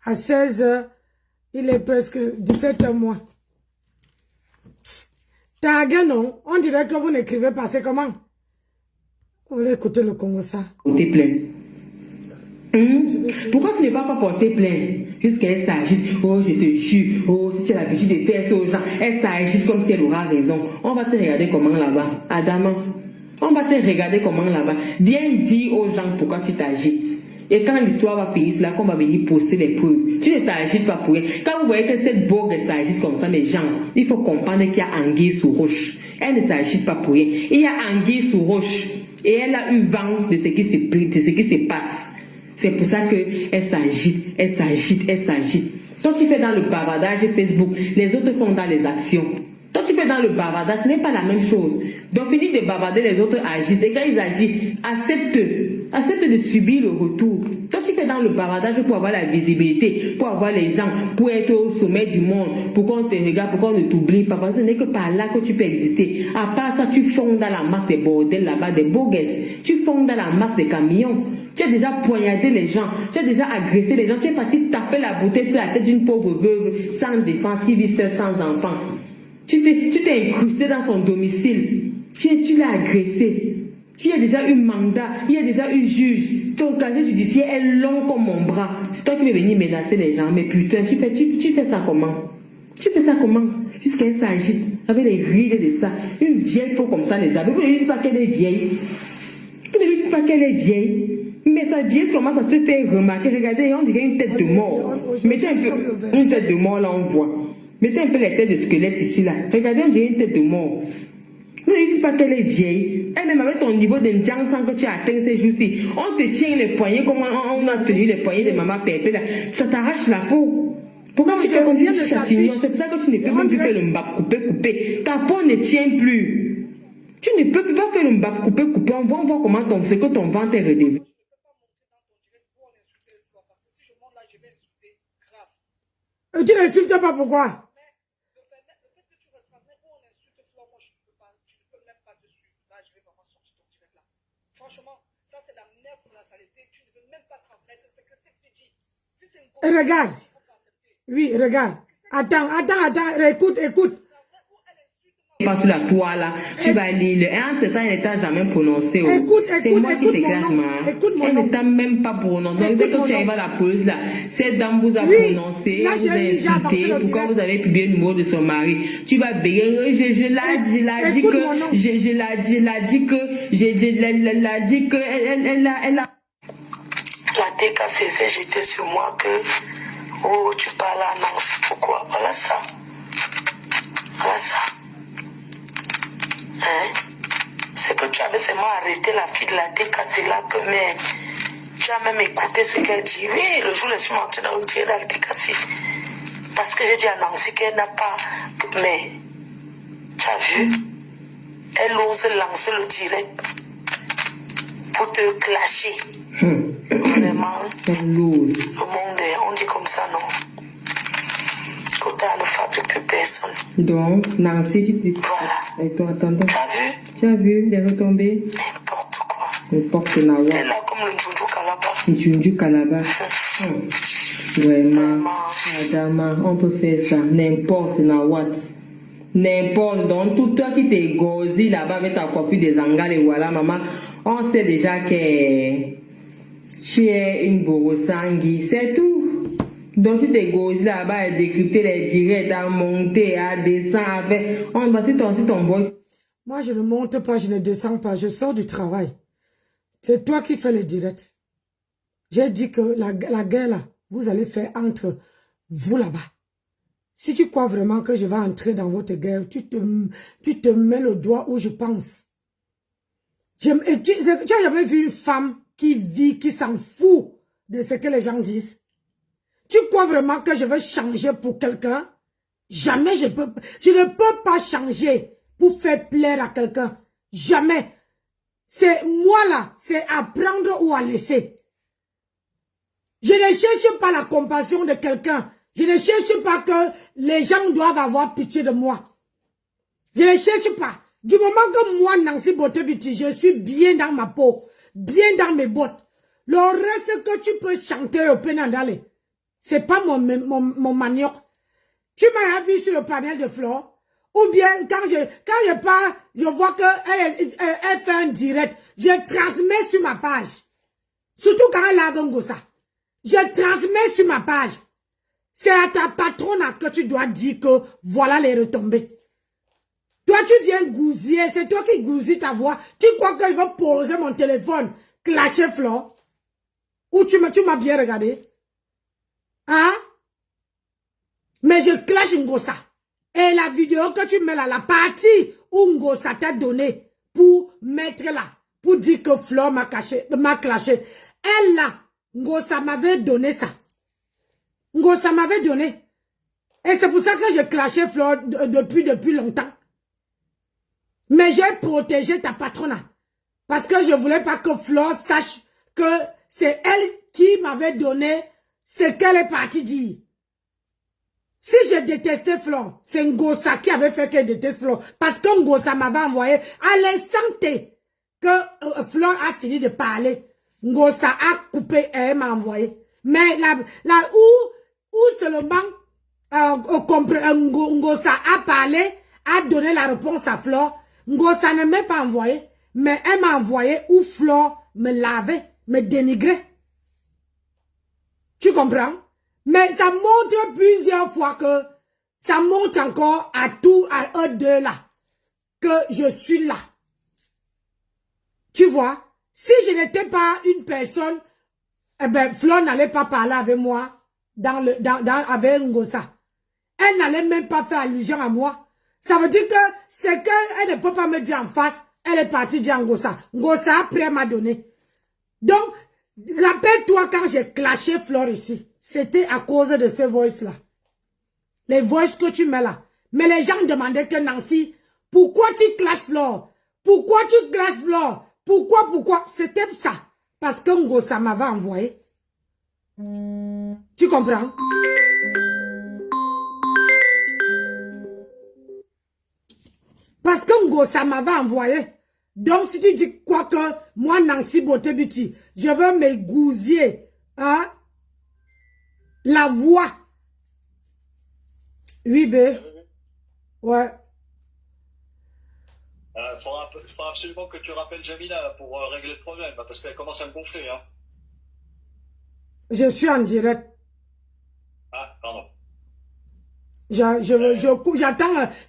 à 16h. Il est presque 17h moins. Tague, non. On dirait que vous n'écrivez pas. C'est comment? On va écouter le Congo, ça. Porter plainte. Pourquoi tu n'es pas porter plainte? Jusqu'elle s'agite. Oh, je te jure. Oh, si tu as l'habitude de faire ça aux gens, elle s'agite comme si elle aura raison. On va te regarder comment là-bas. Adama. On va te regarder comment là-bas. Viens dire aux gens pourquoi tu t'agites. Et quand l'histoire va finir, c'est là qu'on va venir poster les preuves. Tu ne t'agites pas pour rien. Quand vous voyez que cette bourgue s'agite comme ça, mes gens, il faut comprendre qu'il y a anguille sous roche. Elle ne s'agite pas pour rien. Il y a anguille sous roche. Et elle a eu vent de ce qui se passe. C'est pour ça qu'elle s'agite, elle s'agite, elle s'agite. Toi, tu fais dans le bavardage Facebook, les autres font dans les actions. Toi, tu fais dans le bavardage, ce n'est pas la même chose. Donc, finis de bavarder, les autres agissent. Et quand ils agissent, accepte de subir le retour. Toi, tu fais dans le bavardage pour avoir la visibilité, pour avoir les gens, pour être au sommet du monde, pour qu'on te regarde, pour qu'on ne t'oublie pas. Parce que ce n'est que par là que tu peux exister. À part ça, tu fonds dans la masse des bordels là-bas, des bogues. Tu fonds dans la masse des camions. Tu as déjà poignardé les gens, tu as déjà agressé les gens, tu es parti taper la bouteille sur la tête d'une pauvre veuve sans défense qui vit seule sans enfant. Tu t'es incrusté dans son domicile, tu l'as agressé. Tu as déjà eu mandat, il y a déjà eu juge. Ton casier judiciaire est long comme mon bras. C'est toi qui veux venir menacer les gens. Mais putain, tu fais ça comment? Tu fais ça comment? Jusqu'elle s'agite avec les rides de ça. Une vieille peau comme ça, les amis. Vous ne lui dites pas qu'elle est vieille. Vous ne lui dites pas qu'elle est vieille. Mais sa vieille commence à se faire remarquer. Regardez, on dirait une tête de mort. Mettez un peu une tête de mort là, on voit. Mettez un peu les têtes de squelette ici là. Regardez, on dirait une tête de mort. Ne dis pas qu'elle est vieille. Elle-même avec ton niveau de sans que tu as atteint ces jours-ci. On te tient les poignets comme on a tenu les poignets de maman Pépé là. Ça t'arrache la peau. Pourquoi tu fais comme si tu châtignon? C'est pour ça que tu ne peux même plus faire le mbap couper. Ta peau ne tient plus. Tu ne peux plus pas faire le mbap couper. On va voir comment ce que ton ventre est redevenu. Tu n'insultes pas, pourquoi? Franchement, ça c'est la merde, c'est la saleté. Tu ne veux même pas transmettre. C'est ce que tu dis. Si c'est une Regarde. Oui, regarde. Attends, écoute. Pas sur la toile là, tu vas lire. Et entre temps, elle n'est jamais prononcé. C'est moi qui t'écrase, elle ne t'a même pas prononcé. Dès que tu arrives à la police là, cette dame vous a prononcé, vous a insulté, pourquoi vous avez publié le numéro de son mari. Tu vas bégayer, je l'ai dit que, elle a. La TKCC, j'étais sur moi que, oh, tu parles à Nancy, pourquoi? Voilà ça. Hein? C'est que tu avais seulement arrêté la fille de la TKC là que, mais tu as même écouté ce qu'elle dit. Oui, le jour où je suis montée dans le direct de la TKC. Parce que j'ai dit à Nancy qu'elle n'a pas. Mais, tu as vu? Elle ose lancer le direct pour te clasher. Vraiment, le monde est, on dit comme ça, non. Côté ne fabrique plus personne. Donc, Nancy, tu te... Voilà. Et toi, attends. Tu as vu les retombées? N'importe quoi. N'importe quoi. Elle est là comme le Juju Kalaba. Le Juju Kalaba. Vraiment. Adama, on peut faire ça. N'importe what. N'importe. Donc, tout toi qui t'es gosé là-bas avec ta coiffure des angales et voilà, maman, on sait déjà que tu es une borosangui. C'est tout. Donc, tu t'es gosé là-bas à décrypter les directs, à monter, à descendre, à faire. On va ton boss. Moi, je ne monte pas, je ne descends pas, je sors du travail. C'est toi qui fais le direct. J'ai dit que la guerre là, vous allez faire entre vous là-bas. Si tu crois vraiment que je vais entrer dans votre guerre, tu te mets le doigt où je pense. Tu as jamais vu une femme qui vit, qui s'en fout de ce que les gens disent? Tu crois vraiment que je vais changer pour quelqu'un? Jamais je ne peux pas changer pour faire plaire à quelqu'un. Jamais. C'est moi là, c'est à prendre ou à laisser. Je ne cherche pas la compassion de quelqu'un. Je ne cherche pas que les gens doivent avoir pitié de moi. Je ne cherche pas. Du moment que moi, Nancy Botebuti, je suis bien dans ma peau, bien dans mes bottes. Le reste que tu peux chanter au Penandale, c'est pas mon manioc. Tu m'as vu sur le panel de Flore, ou bien quand je pars, je vois qu'elle fait un direct, je transmets sur ma page. Surtout quand elle a un gossa. Je transmets sur ma page. C'est à ta patronne que tu dois dire que voilà les retombées. Toi, tu viens gousiller, c'est toi qui gousilles ta voix. Tu crois que je vais poser mon téléphone, clasher Flore? Ou tu m'as bien regardé? Hein? Mais je clash Ngosa. Et la vidéo que tu mets là, la partie où Ngosa t'a donné pour mettre là, pour dire que Flore m'a clashé. Elle là, Ngosa m'avait donné ça. Ngosa m'avait donné. Et c'est pour ça que je clashais Flore depuis longtemps. Mais j'ai protégé ta patronne. Parce que je voulais pas que Flore sache que c'est elle qui m'avait donné ce qu'elle est partie dire. Si je détestais Flore, c'est Ngosa qui avait fait qu'elle déteste Flore. Parce que Ngosa m'avait envoyé à l'instant que Flore a fini de parler. Ngosa a coupé et elle m'a envoyé. Mais là où seulement Ngosa a parlé, a donné la réponse à Flore, Ngosa ne m'a pas envoyé. Mais elle m'a envoyé où Flore me lavait, me dénigrait. Tu comprends? Mais ça montre plusieurs fois que ça montre encore à eux deux là, que je suis là. Tu vois? Si je n'étais pas une personne, eh ben, Flore n'allait pas parler avec moi avec Ngosa. Elle n'allait même pas faire allusion à moi. Ça veut dire que c'est qu'elle ne peut pas me dire en face, elle est partie dire à Ngosa. Ngosa après m'a donné. Donc, rappelle-toi quand j'ai clashé Flore ici. C'était à cause de ces voices-là. Les voices que tu mets là. Mais les gens demandaient que Nancy, pourquoi tu clashes Flore? Pourquoi tu clashes Flore? Pourquoi? C'était ça. Parce que Ngosa m'avait envoyé. Tu comprends? Parce que Ngosa m'avait envoyé. Donc si tu dis quoi que moi, Nancy Botebuti, je veux me gousiller, hein? La voix. Oui, B. Ouais. Faudra absolument que tu rappelles Jamila pour régler le problème, parce qu'elle commence à me gonfler. Hein. Je suis en direct. Ah, pardon. J'attends,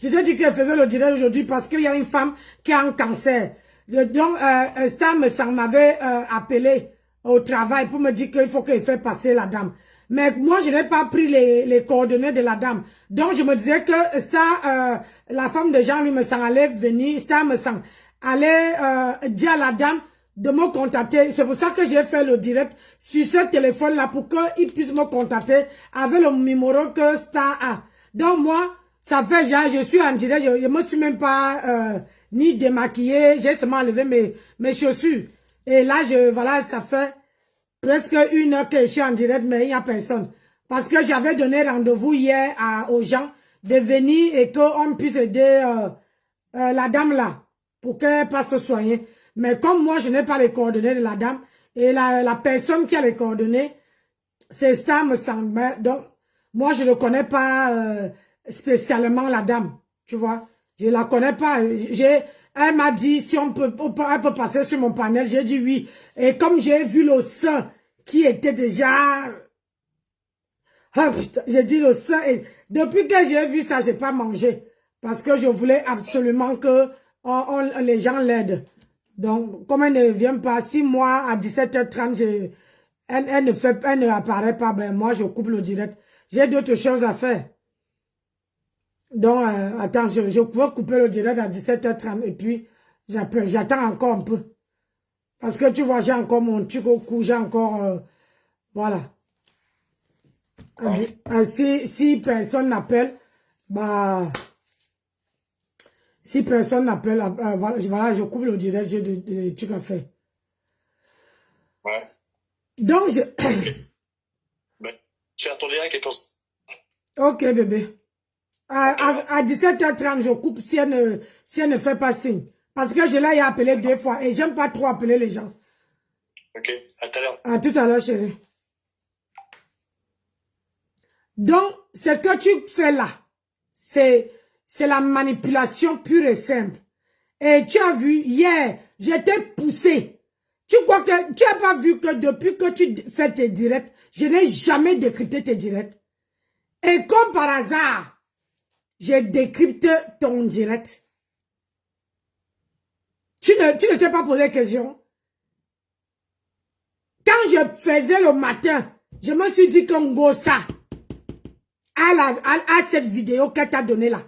je t'ai dit qu'elle faisait le direct aujourd'hui parce qu'il y a une femme qui a un cancer. Donc, Star m'avait appelé au travail pour me dire qu'il faut qu'il fasse passer la dame. Mais moi, je n'ai pas pris les coordonnées de la dame. Donc, je me disais que Star, la femme de Jean, lui, me semble allait venir, Star me semble allait dire à la dame de me contacter. C'est pour ça que j'ai fait le direct sur ce téléphone-là pour qu'il puisse me contacter avec le numéro que Star a. Donc, moi, ça fait genre, je suis en direct, je me suis même pas ni démaquillée, j'ai seulement enlevé mes chaussures. Et là, voilà, ça fait presque 1 heure que je suis en direct, mais il n'y a personne. Parce que j'avais donné rendez-vous hier aux gens de venir et qu'on puisse aider la dame là, pour qu'elle passe se soigner. Mais comme moi, je n'ai pas les coordonnées de la dame, et la personne qui a les coordonnées, c'est Star me semble. Donc, moi, je ne connais pas spécialement la dame, tu vois. Je la connais pas. Elle m'a dit si elle peut passer sur mon panel. J'ai dit oui. Et comme j'ai vu le sein qui était déjà... Ah, putain, j'ai dit le sein. Et depuis que j'ai vu ça, j'ai pas mangé. Parce que je voulais absolument que les gens l'aident. Donc, comme elle ne vient pas, si moi, à 17h30, elle ne apparaît pas, ben moi, je coupe le direct. J'ai d'autres choses à faire. Donc, attends, je pouvais couper le direct à 17h30 et puis j'attends encore un peu. Parce que tu vois, j'ai encore mon truc au cou, j'ai encore... voilà. Si personne n'appelle, bah... Si personne n'appelle, voilà, je coupe le direct, j'ai des trucs à faire. Ouais. Donc, Ben, faire ton direct et ton... Ok, bébé. À 17h30, je coupe si elle ne fait pas signe. Parce que je l'ai appelé 2 fois et j'aime pas trop appeler les gens. Ok, à tout à l'heure. À tout à l'heure, chérie. Donc, ce que tu fais là, c'est la manipulation pure et simple. Et tu as vu, hier, j'étais poussé. Tu crois que tu n'as pas vu que depuis que tu fais tes directs, je n'ai jamais décrypté tes directs. Et comme par hasard, j'ai décrypté ton direct. Tu ne t'es pas posé question. Quand je faisais le matin, je me suis dit que Ngosa a cette vidéo qu'elle t'a donnée là.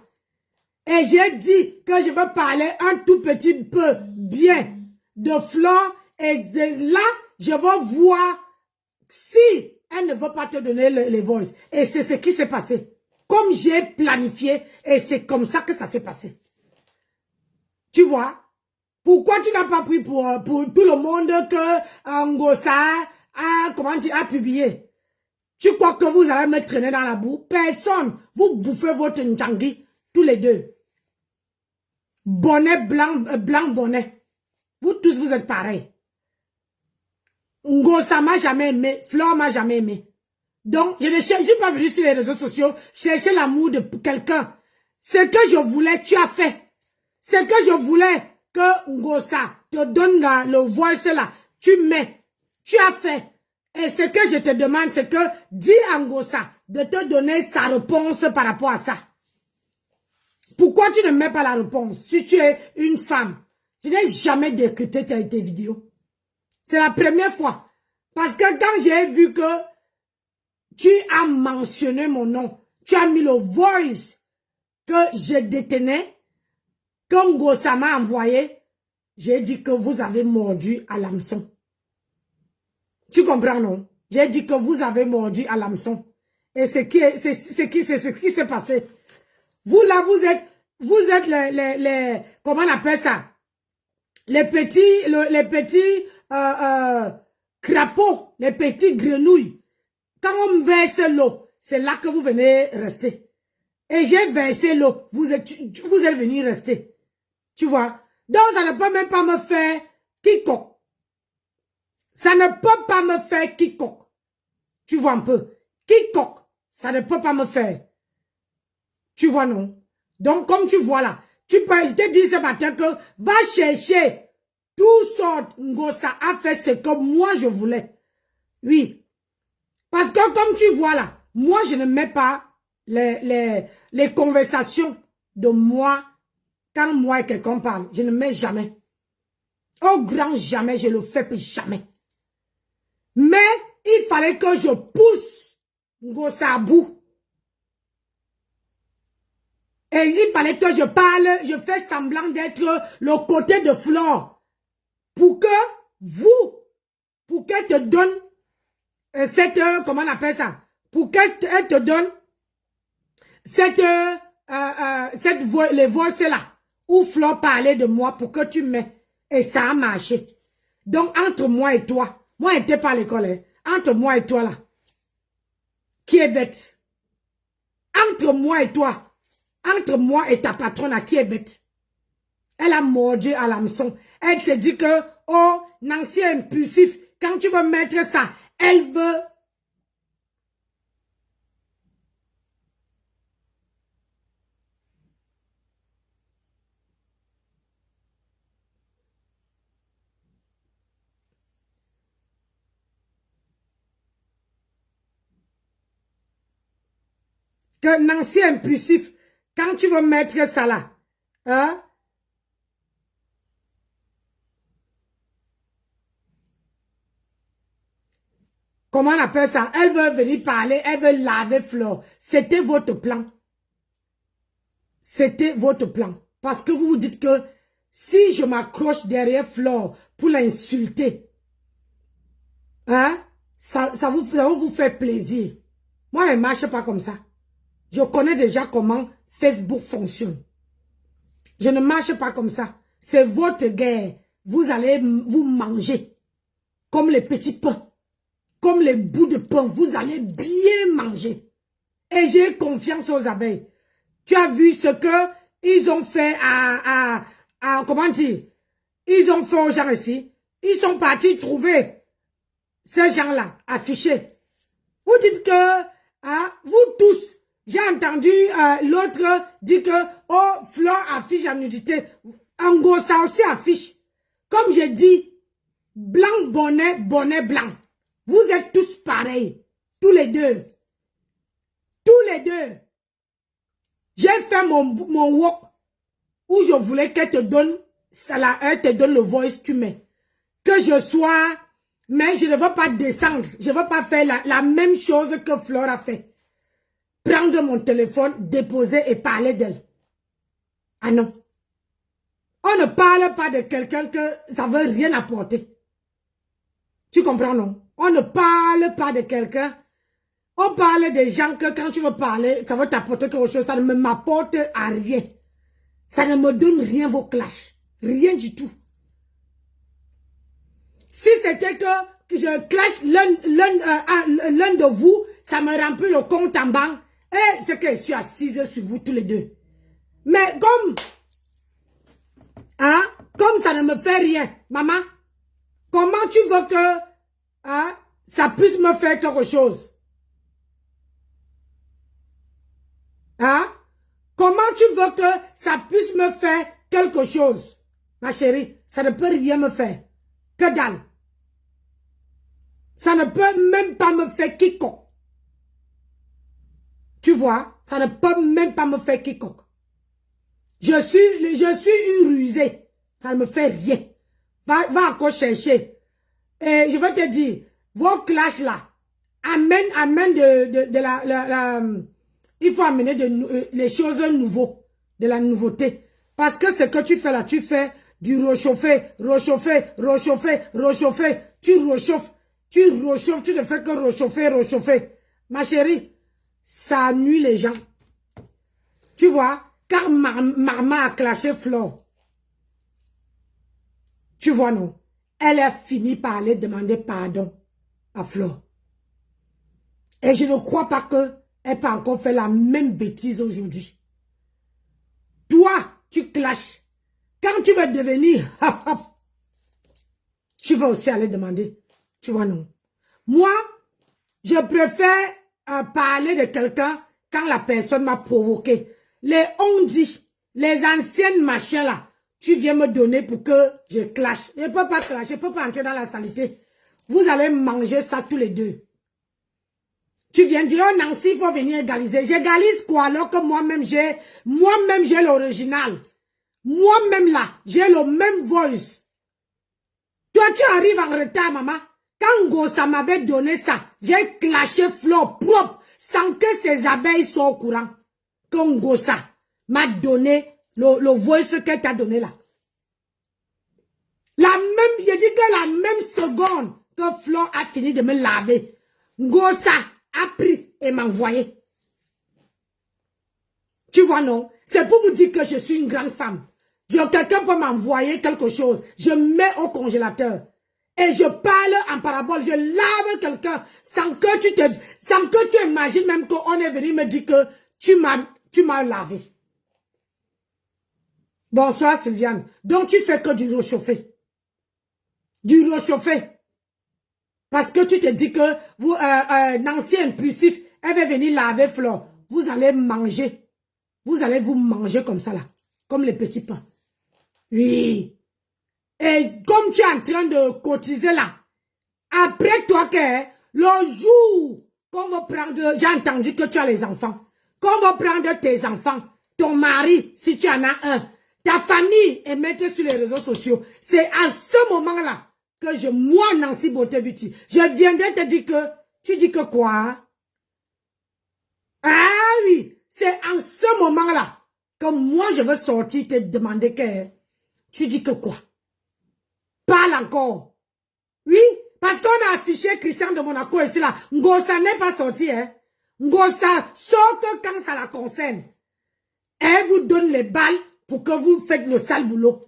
Et j'ai dit que je veux parler un tout petit peu bien de Flore. Et là, je veux voir si elle ne veut pas te donner les voices. Et c'est ce qui s'est passé. Comme j'ai planifié, et c'est comme ça que ça s'est passé. Tu vois? Pourquoi tu n'as pas pris pour tout le monde que Ngosa a publié? Tu crois que vous allez me traîner dans la boue? Personne. Vous bouffez votre Ntangui, tous les deux. Bonnet blanc bonnet. Vous tous, vous êtes pareils. Ngosa m'a jamais aimé, Flore m'a jamais aimé. Donc, je ne suis pas venu sur les réseaux sociaux chercher l'amour de quelqu'un. Ce que je voulais, tu as fait. Ce que je voulais que Ngosa te donne le voice là, tu mets. Tu as fait. Et ce que je te demande, c'est que dis à Ngosa de te donner sa réponse par rapport à ça. Pourquoi tu ne mets pas la réponse si tu es une femme? Je n'ai jamais décrypté tes vidéos. C'est la première fois. Parce que quand j'ai vu que tu as mentionné mon nom, tu as mis le voice que je détenais, que Ngosa m'a envoyé, j'ai dit que vous avez mordu à l'hameçon. Tu comprends, non? J'ai dit que vous avez mordu à l'hameçon. Et c'est ce qui s'est passé. Vous là, vous êtes les comment on appelle ça? Les petits crapauds, les petits grenouilles. Quand on verse l'eau, c'est là que vous venez rester. Et j'ai versé l'eau, vous êtes venus rester. Tu vois? Donc ça ne peut même pas me faire quiconque. Ça ne peut pas me faire quiconque. Tu vois un peu? Quiconque. Ça ne peut pas me faire. Tu vois, non? Donc, comme tu vois là, je t'ai dit ce matin que va chercher tout sorte. Ngosa a fait ce que moi je voulais. Oui. Parce que comme tu vois là, moi je ne mets pas les conversations de moi quand moi et quelqu'un parle. Je ne mets jamais. Au grand jamais, je le fais plus jamais. Mais il fallait que je pousse Ngosa à bout. Et il fallait que je parle, je fais semblant d'être le côté de Flore. Pour que pour qu'elle te donne cette, comment on appelle ça? Pour qu'elle te donne les voix là, où Flore parlait de moi pour que tu mets. Et ça a marché. Donc, entre moi et toi, moi, je n'étais pas à l'école, hein. Entre moi et toi là, qui est bête? Entre moi et toi. Entre moi et ta patronne, qui est bête? Elle a mordu à l'hameçon. Elle se dit que, oh, Nancy est impulsif. Quand tu veux mettre ça, elle veut. Que Nancy est impulsif. Quand tu veux mettre ça là, hein? Comment on appelle ça? Elle veut venir parler, elle veut laver Flore. C'était votre plan. C'était votre plan. Parce que vous vous dites que si je m'accroche derrière Flore pour l'insulter, hein, ça vous fait plaisir. Moi, elle ne marche pas comme ça. Je connais déjà comment Facebook fonctionne. Je ne marche pas comme ça. C'est votre guerre. Vous allez vous manger comme les petits pains. Comme les bouts de pain, vous allez bien manger. Et j'ai confiance aux abeilles. Tu as vu ce que ils ont fait à comment dire? Ils ont fait aux gens ici. Ils sont partis trouver ces gens-là affichés. Vous dites que, hein, vous tous, j'ai entendu l'autre dire que, oh, Flore affiche la nudité. Ngosa aussi affiche. Comme j'ai dit, blanc, bonnet, bonnet, blanc. Vous êtes tous pareils. Tous les deux. Tous les deux. J'ai fait mon walk où je voulais qu'elle te donne, elle te donne le voice, tu mets. Que je sois, mais je ne veux pas descendre. Je ne veux pas faire la même chose que Flore a fait. Prendre mon téléphone, déposer et parler d'elle. Ah non. On ne parle pas de quelqu'un que ça ne veut rien apporter. Tu comprends, non? On ne parle pas de quelqu'un. On parle des gens que quand tu veux parler, ça va t'apporter quelque chose. Ça ne m'apporte à rien. Ça ne me donne rien vos clashs. Rien du tout. Si c'était que je clash l'un de vous, ça me remplit le compte en banque. Et c'est que je suis assise sur vous tous les deux. Mais comme ça ne me fait rien, maman, comment tu veux que ça puisse me faire quelque chose? Comment tu veux que ça puisse me faire quelque chose? Ma chérie, ça ne peut rien me faire. Que dalle. Ça ne peut même pas me faire quiconque. Tu vois, ça ne peut même pas me faire quiconque. Je suis une rusée. Ça ne me fait rien. Va encore chercher. Et je vais te dire, vos clashs là, amène il faut amener les choses nouvelles, de la nouveauté. Parce que ce que tu fais là, tu fais du réchauffer, réchauffer, réchauffer, réchauffer. Tu réchauffes, tu ne fais que réchauffer, réchauffer. Ma chérie, ça nuit les gens. Tu vois, car maman a clashé Flore. Tu vois, non? Elle a fini par aller demander pardon à Flore. Et je ne crois pas qu'elle peut encore faire la même bêtise aujourd'hui. Toi, tu clashes. Quand tu vas devenir, tu vas aussi aller demander. Tu vois, non? Moi, je préfère parler de quelqu'un quand la personne m'a provoqué. les on-dit, les anciennes machins là, tu viens me donner pour que je clash. Je ne peux pas clasher, je ne peux pas entrer dans la saleté. Vous allez manger ça tous les deux. Tu viens dire, oh Nancy, il faut venir égaliser. J'égalise quoi alors que moi-même j'ai l'original. Moi-même là, j'ai le même voice. Toi, tu arrives en retard, maman. Quand Ngosa m'avait donné ça, j'ai clashé Flo propre sans que ses abeilles soient au courant. Quand Ngosa m'a donné le voice qu'elle t'a donné là. Je dis que la même seconde que Flo a fini de me laver, Ngosa a pris et m'a envoyé. Tu vois, non? C'est pour vous dire que je suis une grande femme. Quelqu'un peut m'envoyer quelque chose. Je mets au congélateur. Et je parle en parabole. Je lave quelqu'un sans que tu imagines même qu'on est venu me dire que tu m'as lavé. Bonsoir, Sylviane. Donc, tu fais que du réchauffé. Du réchauffé. Parce que tu te dis que vous, Nancy impulsif, elle va venir laver Flore. Vous allez manger. Vous allez vous manger comme ça là. Comme les petits pains. Oui. Et comme tu es en train de cotiser là, après toi, le jour qu'on va prendre, j'ai entendu que tu as les enfants, qu'on va prendre tes enfants, ton mari, si tu en as un, ta famille et mettre sur les réseaux sociaux, c'est à ce moment-là que moi, Nancy Beauté Beauty, je viendrai te dire que, tu dis que quoi? Ah oui, c'est en ce moment-là que moi, je veux sortir te demander que, tu dis que quoi? Parle encore. Oui, parce qu'on a affiché Christian de Monaco ici là. Ngosa n'est pas sorti, hein. Ngosa sort que quand ça la concerne. Elle vous donne les balles pour que vous faites le sale boulot.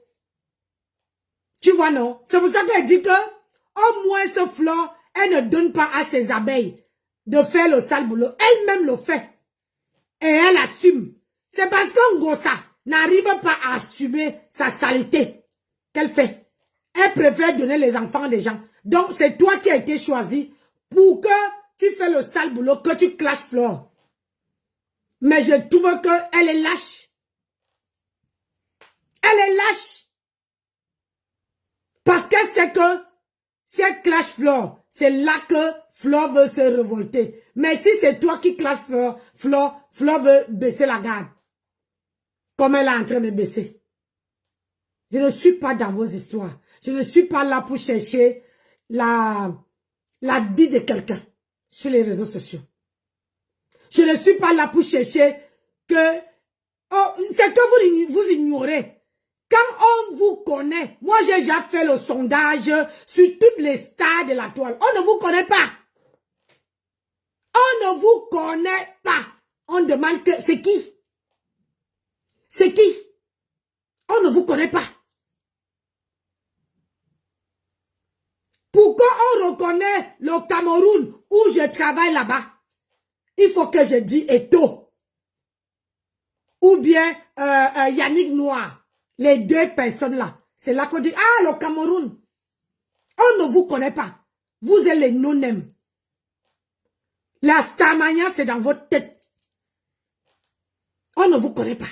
Tu vois, non? C'est pour ça qu'elle dit que, au moins ce Flore, elle ne donne pas à ses abeilles de faire le sale boulot. Elle-même le fait. Et elle assume. C'est parce que Ngosa n'arrive pas à assumer sa saleté qu'elle fait. Elle préfère donner les enfants des gens. Donc, c'est toi qui as été choisi pour que tu fais le sale boulot, que tu clashes Flore. Mais je trouve qu'elle est lâche. Elle est lâche. Parce qu'elle sait que si elle clash Flore, c'est là que Flore veut se révolter. Mais si c'est toi qui clashes Flore veut baisser la garde. Comme elle est en train de baisser. Je ne suis pas dans vos histoires. Je ne suis pas là pour chercher la vie de quelqu'un sur les réseaux sociaux. Je ne suis pas là pour chercher que... Oh, c'est que vous ignorez. Quand on vous connaît, moi j'ai déjà fait le sondage sur toutes les stars de la toile. On ne vous connaît pas. On ne vous connaît pas. On demande que c'est qui? C'est qui? On ne vous connaît pas. Pourquoi on reconnaît le Cameroun où je travaille là-bas? Il faut que je dise Eto. Ou bien Yannick Noir. Les deux personnes là. C'est là qu'on dit, ah, le Cameroun. On ne vous connaît pas. Vous êtes les non-nèmes. La Starmania, c'est dans votre tête. On ne vous connaît pas.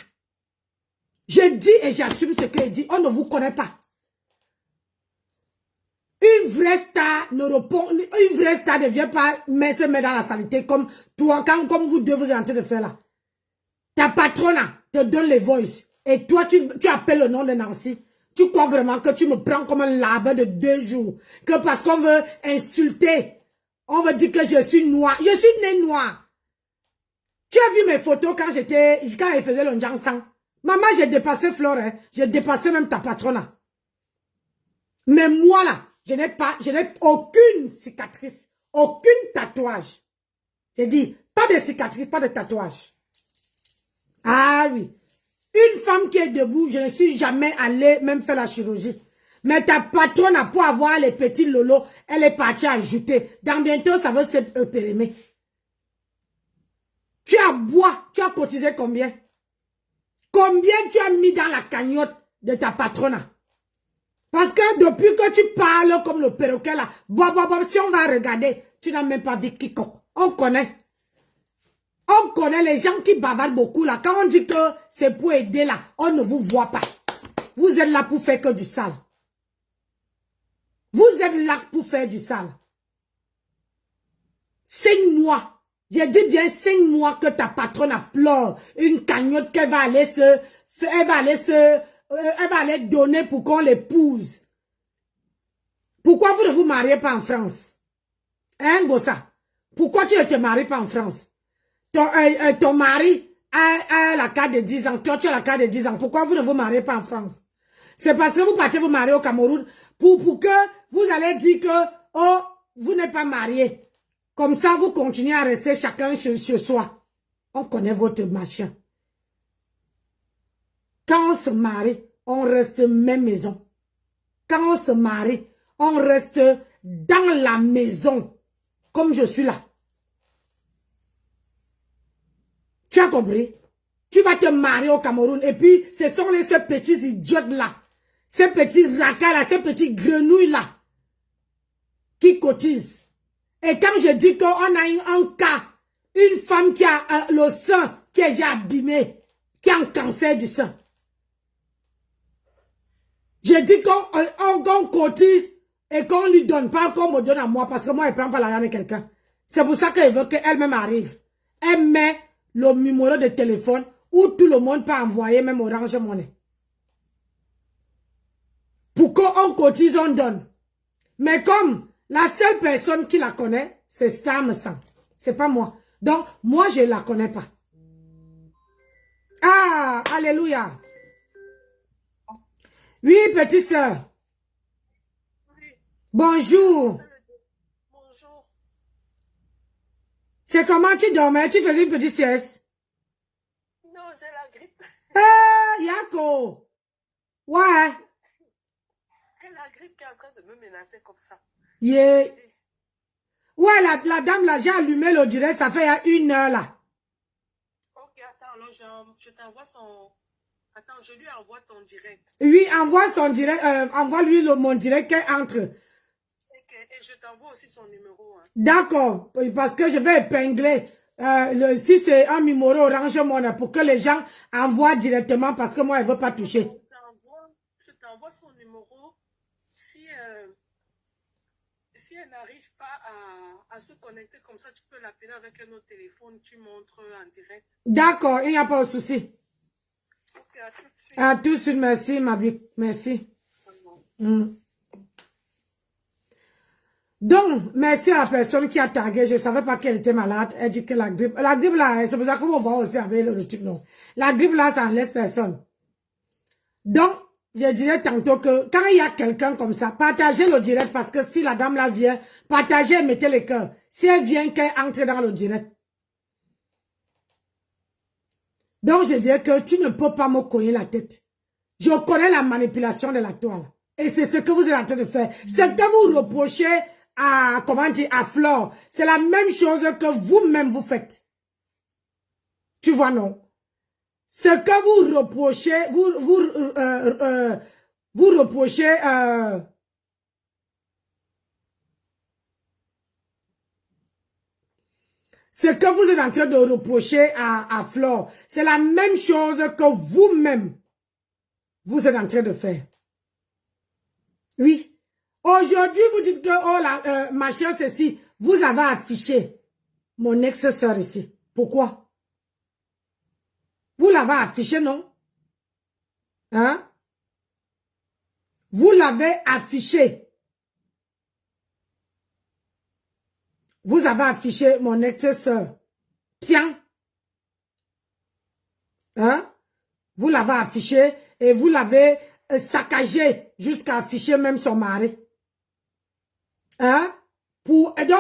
Je dis et j'assume ce que je dis. On ne vous connaît pas. Une vraie star ne répond, une vraie star ne vient pas se mettre dans la saleté comme toi, comme vous deux vous êtes en train de faire là. Ta patronne te donne les voices et toi tu appelles le nom de Nancy. Tu crois vraiment que tu me prends comme un laveur de 2 jours? Que parce qu'on veut insulter, on veut dire que je suis noire. Je suis née noire. Tu as vu mes photos quand elle faisait le Njansang? Maman, j'ai dépassé Flore, hein? J'ai dépassé même ta patronne. Mais moi là, je n'ai aucune cicatrice, aucun tatouage. J'ai dit, pas de cicatrice, pas de tatouage. Ah oui. Une femme qui est debout, je ne suis jamais allée même faire la chirurgie. Mais ta patronne, pour avoir les petits lolos, elle est partie ajouter. Dans bientôt, ça va se périmer. Tu as bois, tu as cotisé combien? Combien tu as mis dans la cagnotte de ta patronne? Parce que depuis que tu parles comme le perroquet là, si on va regarder, tu n'as même pas vu quiconque. On connaît. On connaît les gens qui bavardent beaucoup là. Quand on dit que c'est pour aider là, on ne vous voit pas. Vous êtes là pour faire que du sale. Vous êtes là pour faire du sale. 5 mois. J'ai dit bien 5 mois que ta patronne a pleuré une cagnotte qu'elle va aller elle va aller donner pour qu'on l'épouse. Pourquoi vous ne vous mariez pas en France? Hein, Gossa? Pourquoi tu ne te maries pas en France? Ton mari a la carte de 10 ans. Toi, tu as la carte de 10 ans. Pourquoi vous ne vous mariez pas en France? C'est parce que vous partez vous marier au Cameroun pour que vous allez dire que, oh, vous n'êtes pas marié. Comme ça, vous continuez à rester chacun chez soi. On connaît votre machin. Quand on se marie, on reste même maison. Quand on se marie, on reste dans la maison. Comme je suis là. Tu as compris? Tu vas te marier au Cameroun. Et puis, ce sont ces petits idiots là. Ces petits racailles là. Ces petits grenouilles là. Qui cotisent. Et quand je dis qu'on a un cas. Une femme qui a le sein qui est déjà abîmé. Qui a un cancer du sein. Je dis qu'on cotise. Et qu'on lui donne pas, qu'on me donne à moi. Parce que moi, elle prend pas l'argent de quelqu'un. C'est pour ça qu'elle veut qu'elle-même arrive. Elle met le numéro de téléphone où tout le monde peut envoyer, même Orange Money. Pour qu'on cotise, on donne. Mais comme la seule personne qui la connaît, c'est Stam Sang. C'est pas moi. Donc, moi, je la connais pas. Ah, alléluia. Oui, petite sœur. Bonjour. Bonjour. C'est comment tu dormais? Tu faisais une petite sieste? Non, j'ai la grippe. Yako. Ouais. C'est la grippe qui est en train de me menacer comme ça. Yeah. Ouais, la dame là, j'ai allumé le direct, ça fait il y a 1 heure là. Ok, attends, alors je t'envoie son... Attends, je lui envoie ton direct. Oui, envoie son direct, envoie-lui mon direct qu'elle entre. Et je t'envoie aussi son numéro. Hein. D'accord, parce que je vais épingler, si c'est un numéro Orange Money, pour que les gens envoient directement, parce que moi, elle ne veut pas toucher. Je t'envoie son numéro. Si elle n'arrive pas à se connecter comme ça, tu peux l'appeler avec un autre téléphone, tu montres en direct. D'accord, il n'y a pas de souci. Ok, à tout de suite. À tout de suite, merci, ma vie, merci. Donc, merci à la personne qui a tagué. Je ne savais pas qu'elle était malade. Elle dit que la grippe là, c'est pour ça qu'on va aussi avec le truc, non. La grippe là, ça ne laisse personne. Donc, je disais tantôt que quand il y a quelqu'un comme ça, partagez le direct parce que si la dame là vient, partagez et mettez les cœurs. Si elle vient, qu'elle entre dans le direct. Donc, je disais que tu ne peux pas me cogner la tête. Je connais la manipulation de la toile. Et c'est ce que vous êtes en train de faire. Ce que vous reprochez à, comment dire, à Flore, c'est la même chose que vous-même vous faites. Tu vois, non? Ce que vous reprochez, vous reprochez, ce que vous êtes en train de reprocher à Flore, c'est la même chose que vous-même, vous êtes en train de faire. Oui. Aujourd'hui, vous dites que, oh, machin, ceci, vous avez affiché mon ex-sœur ici. Pourquoi? Vous l'avez affiché, non? Hein? Vous l'avez affiché. Vous avez affiché mon ex-sœur. Tiens. Hein? Vous l'avez affiché et vous l'avez saccagé jusqu'à afficher même son mari. Hein? Pour les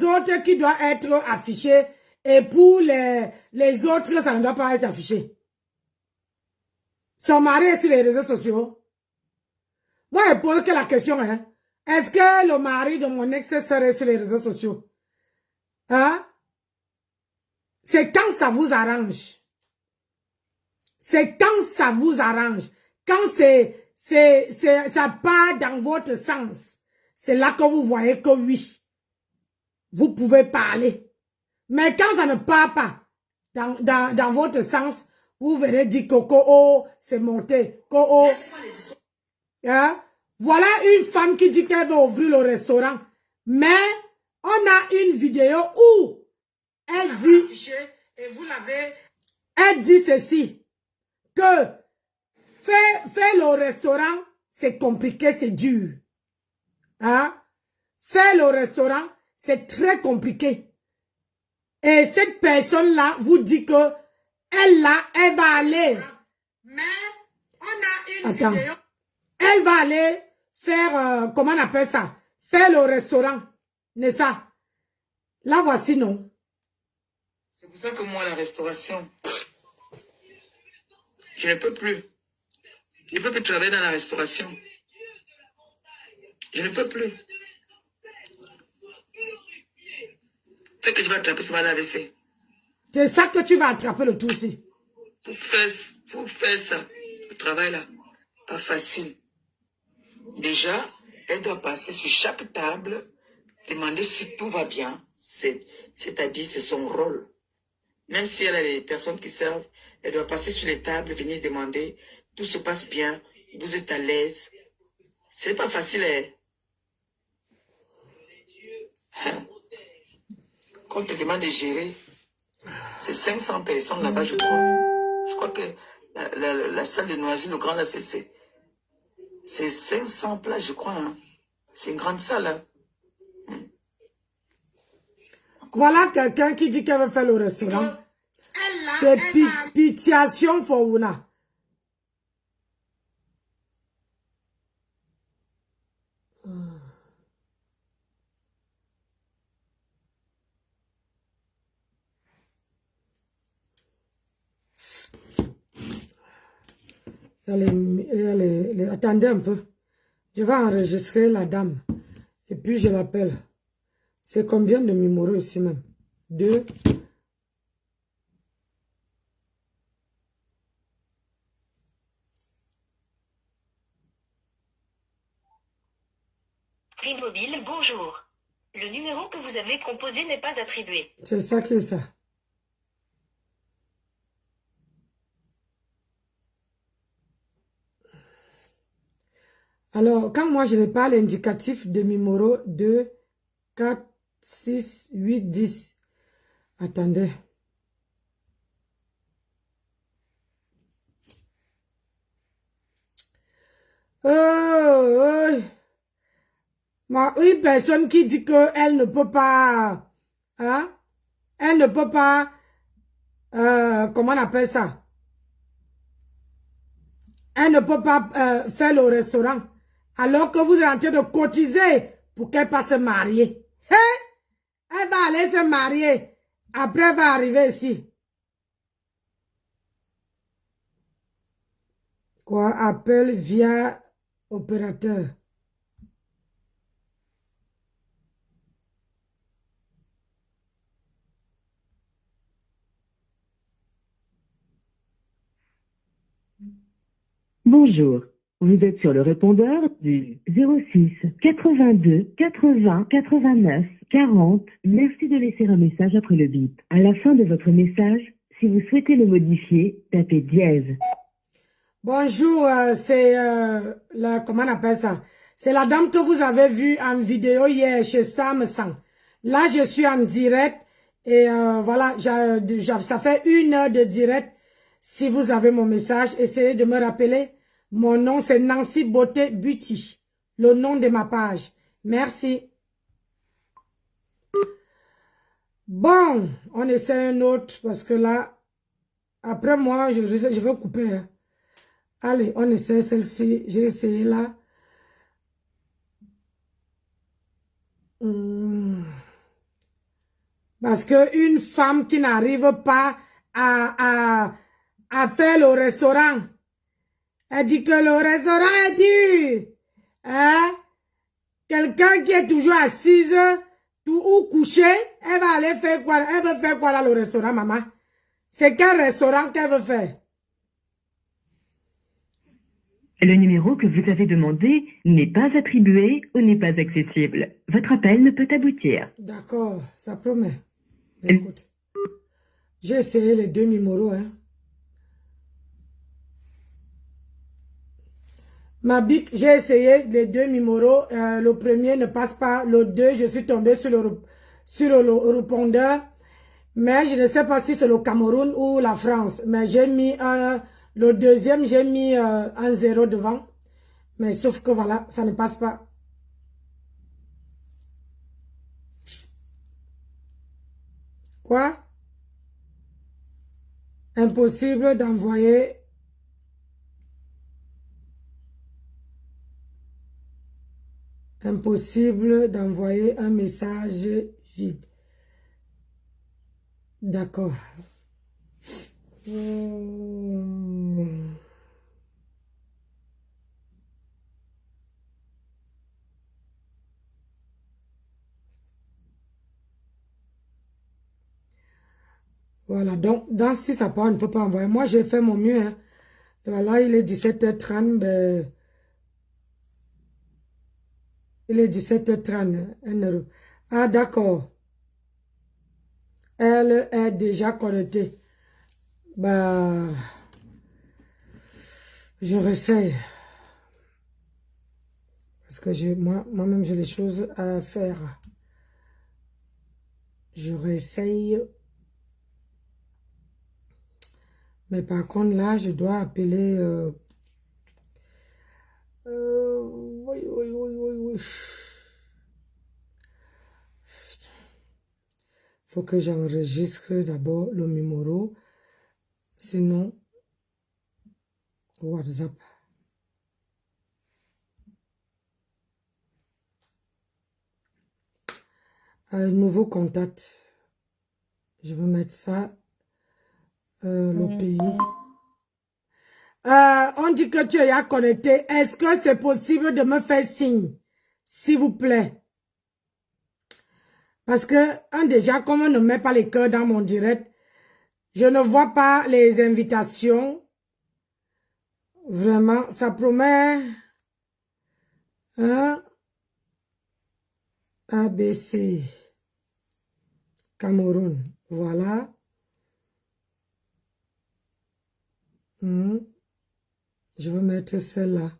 autres qui doivent être affichés et pour les autres, ça ne doit pas être affiché. Son mari est sur les réseaux sociaux. Moi, je pose que la question, hein? Est-ce que le mari de mon ex-sœur est sur les réseaux sociaux? Hein? C'est quand ça vous arrange. C'est quand ça vous arrange. Quand ça part dans votre sens. C'est là que vous voyez que oui, vous pouvez parler. Mais quand ça ne part pas, dans votre sens, vous verrez dire que oh, c'est monté. Oh, hein? Voilà une femme qui dit qu'elle veut ouvrir le restaurant. Mais on a une vidéo où elle dit, et vous l'avez, elle dit ceci, que faire le restaurant, c'est compliqué, c'est dur. Hein? Faire le restaurant, c'est très compliqué. Et cette personne-là vous dit que elle va aller. Mais on a une vidéo. Elle va aller faire, comment on appelle ça? Faire le restaurant. N'est-ce ça? Là, voici, non? C'est pour ça que moi, la restauration, je ne peux plus. Je ne peux plus travailler dans la restauration. Je ne peux plus. Ce que je vais attraper, c'est la WC. C'est ça que tu vas attraper le tout aussi. Pour faire ça, le travail là, pas facile. Déjà, elle doit passer sur chaque table, demander si tout va bien. C'est-à-dire, c'est son rôle. Même si elle a les personnes qui servent, elle doit passer sur les tables, venir demander, tout se passe bien, vous êtes à l'aise. C'est pas facile, hein? Quand on te demande de gérer, c'est 500 personnes là-bas, je crois. Je crois que la salle de Noisy, le grand là, c'est 500 places, je crois. Hein. C'est une grande salle. Hein. Voilà quelqu'un qui dit qu'elle veut faire le restaurant. C'est pitiation Fowuna. Attendez un peu. Je vais enregistrer la dame. Et puis je l'appelle. C'est combien de numéros ici même? 2. Free Mobile, bonjour. Le numéro que vous avez composé n'est pas attribué. C'est ça qui est ça. Alors, quand moi je n'ai pas l'indicatif de numéro 2, 4, 6, 8, 10. Attendez. Une personne qui dit qu'elle ne peut pas, hein? Elle ne peut pas, comment on appelle ça? Elle ne peut pas faire le restaurant. Alors que vous êtes en train de cotiser pour qu'elle passe se marier. Hein? Elle va aller se marier. Après, elle va arriver ici. Quoi? Appel via opérateur. Bonjour, vous êtes sur le répondeur du 06 82 80 89 40. Merci de laisser un message après le bip. À la fin de votre message, si vous souhaitez le modifier, tapez dièse. Bonjour, c'est comment on appelle ça? C'est la dame que vous avez vue en vidéo hier chez Stamsang. Là, je suis en direct et voilà, ça fait 1 heure de direct. Si vous avez mon message, essayez de me rappeler. Mon nom, c'est Nancy Beauté Buty. Le nom de ma page. Merci. Bon, on essaie un autre parce que là, après moi, je vais couper. Hein. Allez, on essaie celle-ci. J'ai essayé là. Parce que une femme qui n'arrive pas à faire le restaurant, elle dit que le restaurant est dur. Hein? Quelqu'un qui est toujours assise ou couché, elle va aller faire quoi? Elle veut faire quoi là, le restaurant, maman? C'est quel restaurant qu'elle veut faire? Le numéro que vous avez demandé n'est pas attribué ou n'est pas accessible. Votre appel ne peut aboutir. D'accord, ça promet. Écoute, j'ai essayé les deux numéros, hein. Ma bic, j'ai essayé les deux numéros. Le premier ne passe pas. Le 2, je suis tombée sur le répondeur. Mais je ne sais pas si c'est le Cameroun ou la France. Mais j'ai mis le deuxième, j'ai mis un 0 devant. Mais sauf que voilà, ça ne passe pas. Quoi? Impossible d'envoyer. Impossible d'envoyer un message vide. D'accord. Voilà, donc, dans si ça part, on ne peut pas envoyer. Moi, j'ai fait mon mieux. Hein. Et voilà, il est 17h30. Ben, il est 17h30. 1 euro. Ah, d'accord. Elle est déjà connectée. Bah, je réessaye. Parce que moi-même, j'ai des choses à faire. Je réessaye. Mais par contre, là, je dois appeler... oui, oui, oui, oui, oui. Faut que j'enregistre d'abord le numéro. Sinon, WhatsApp. Un nouveau contact. Je vais mettre ça. Le pays. On dit que tu es connecté. Est-ce que c'est possible de me faire signe? S'il vous plaît. Parce que, déjà, comme on ne met pas les cœurs dans mon direct, je ne vois pas les invitations. Vraiment, ça promet. Hein? ABC. Cameroun. Voilà. Je vais mettre celle-là.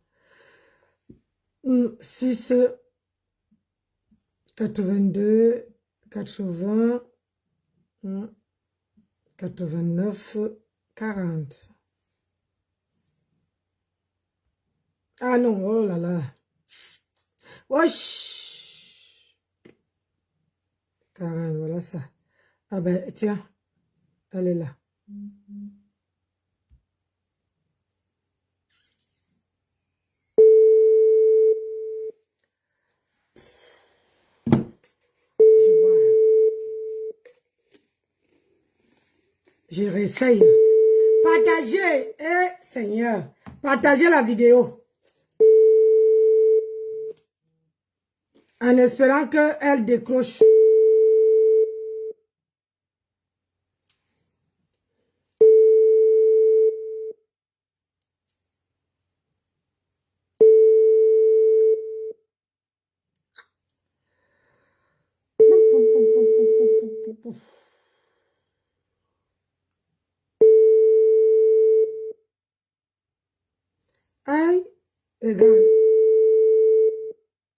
6, 82, 80, 89, 40. Ah non, oh là là. Wesh. 40, voilà ça. Ah ben, tiens, elle est là. Je réessaye. Partagez, Seigneur, partagez la vidéo. En espérant qu'elle décroche. Aïe, regarde.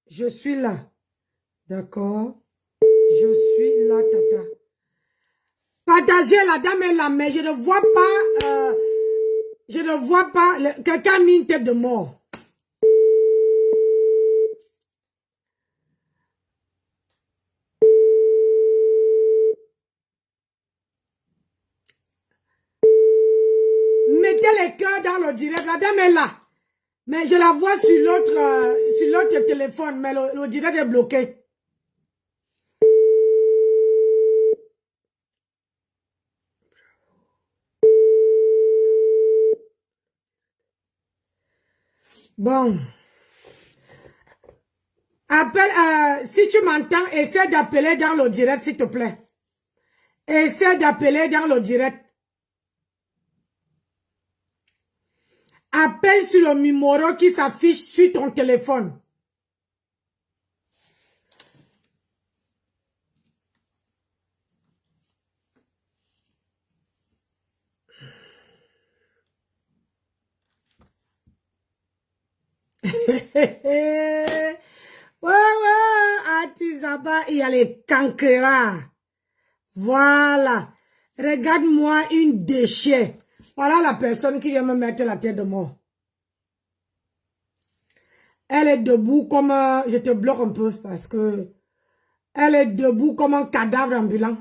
Je suis là. D'accord. Je suis là, tata. Partagez, la dame est là, mais je ne vois pas. Je ne vois pas. Quelqu'un a mis une tête de mort. Mettez les cœurs dans le direct. La dame est là. Mais je la vois sur l'autre téléphone, mais le direct est bloqué. Bon. Appelle, si tu m'entends, essaie d'appeler dans le direct, s'il te plaît. Essaie d'appeler dans le direct. Appelle sur le numéro qui s'affiche sur ton téléphone. Ouais, Atizaba, il y a les cancrera. Voilà. Regarde-moi une déchet. Voilà la personne qui vient me mettre la tête de mort. Elle est debout comme... je te bloque un peu parce que... Elle est debout comme un cadavre ambulant.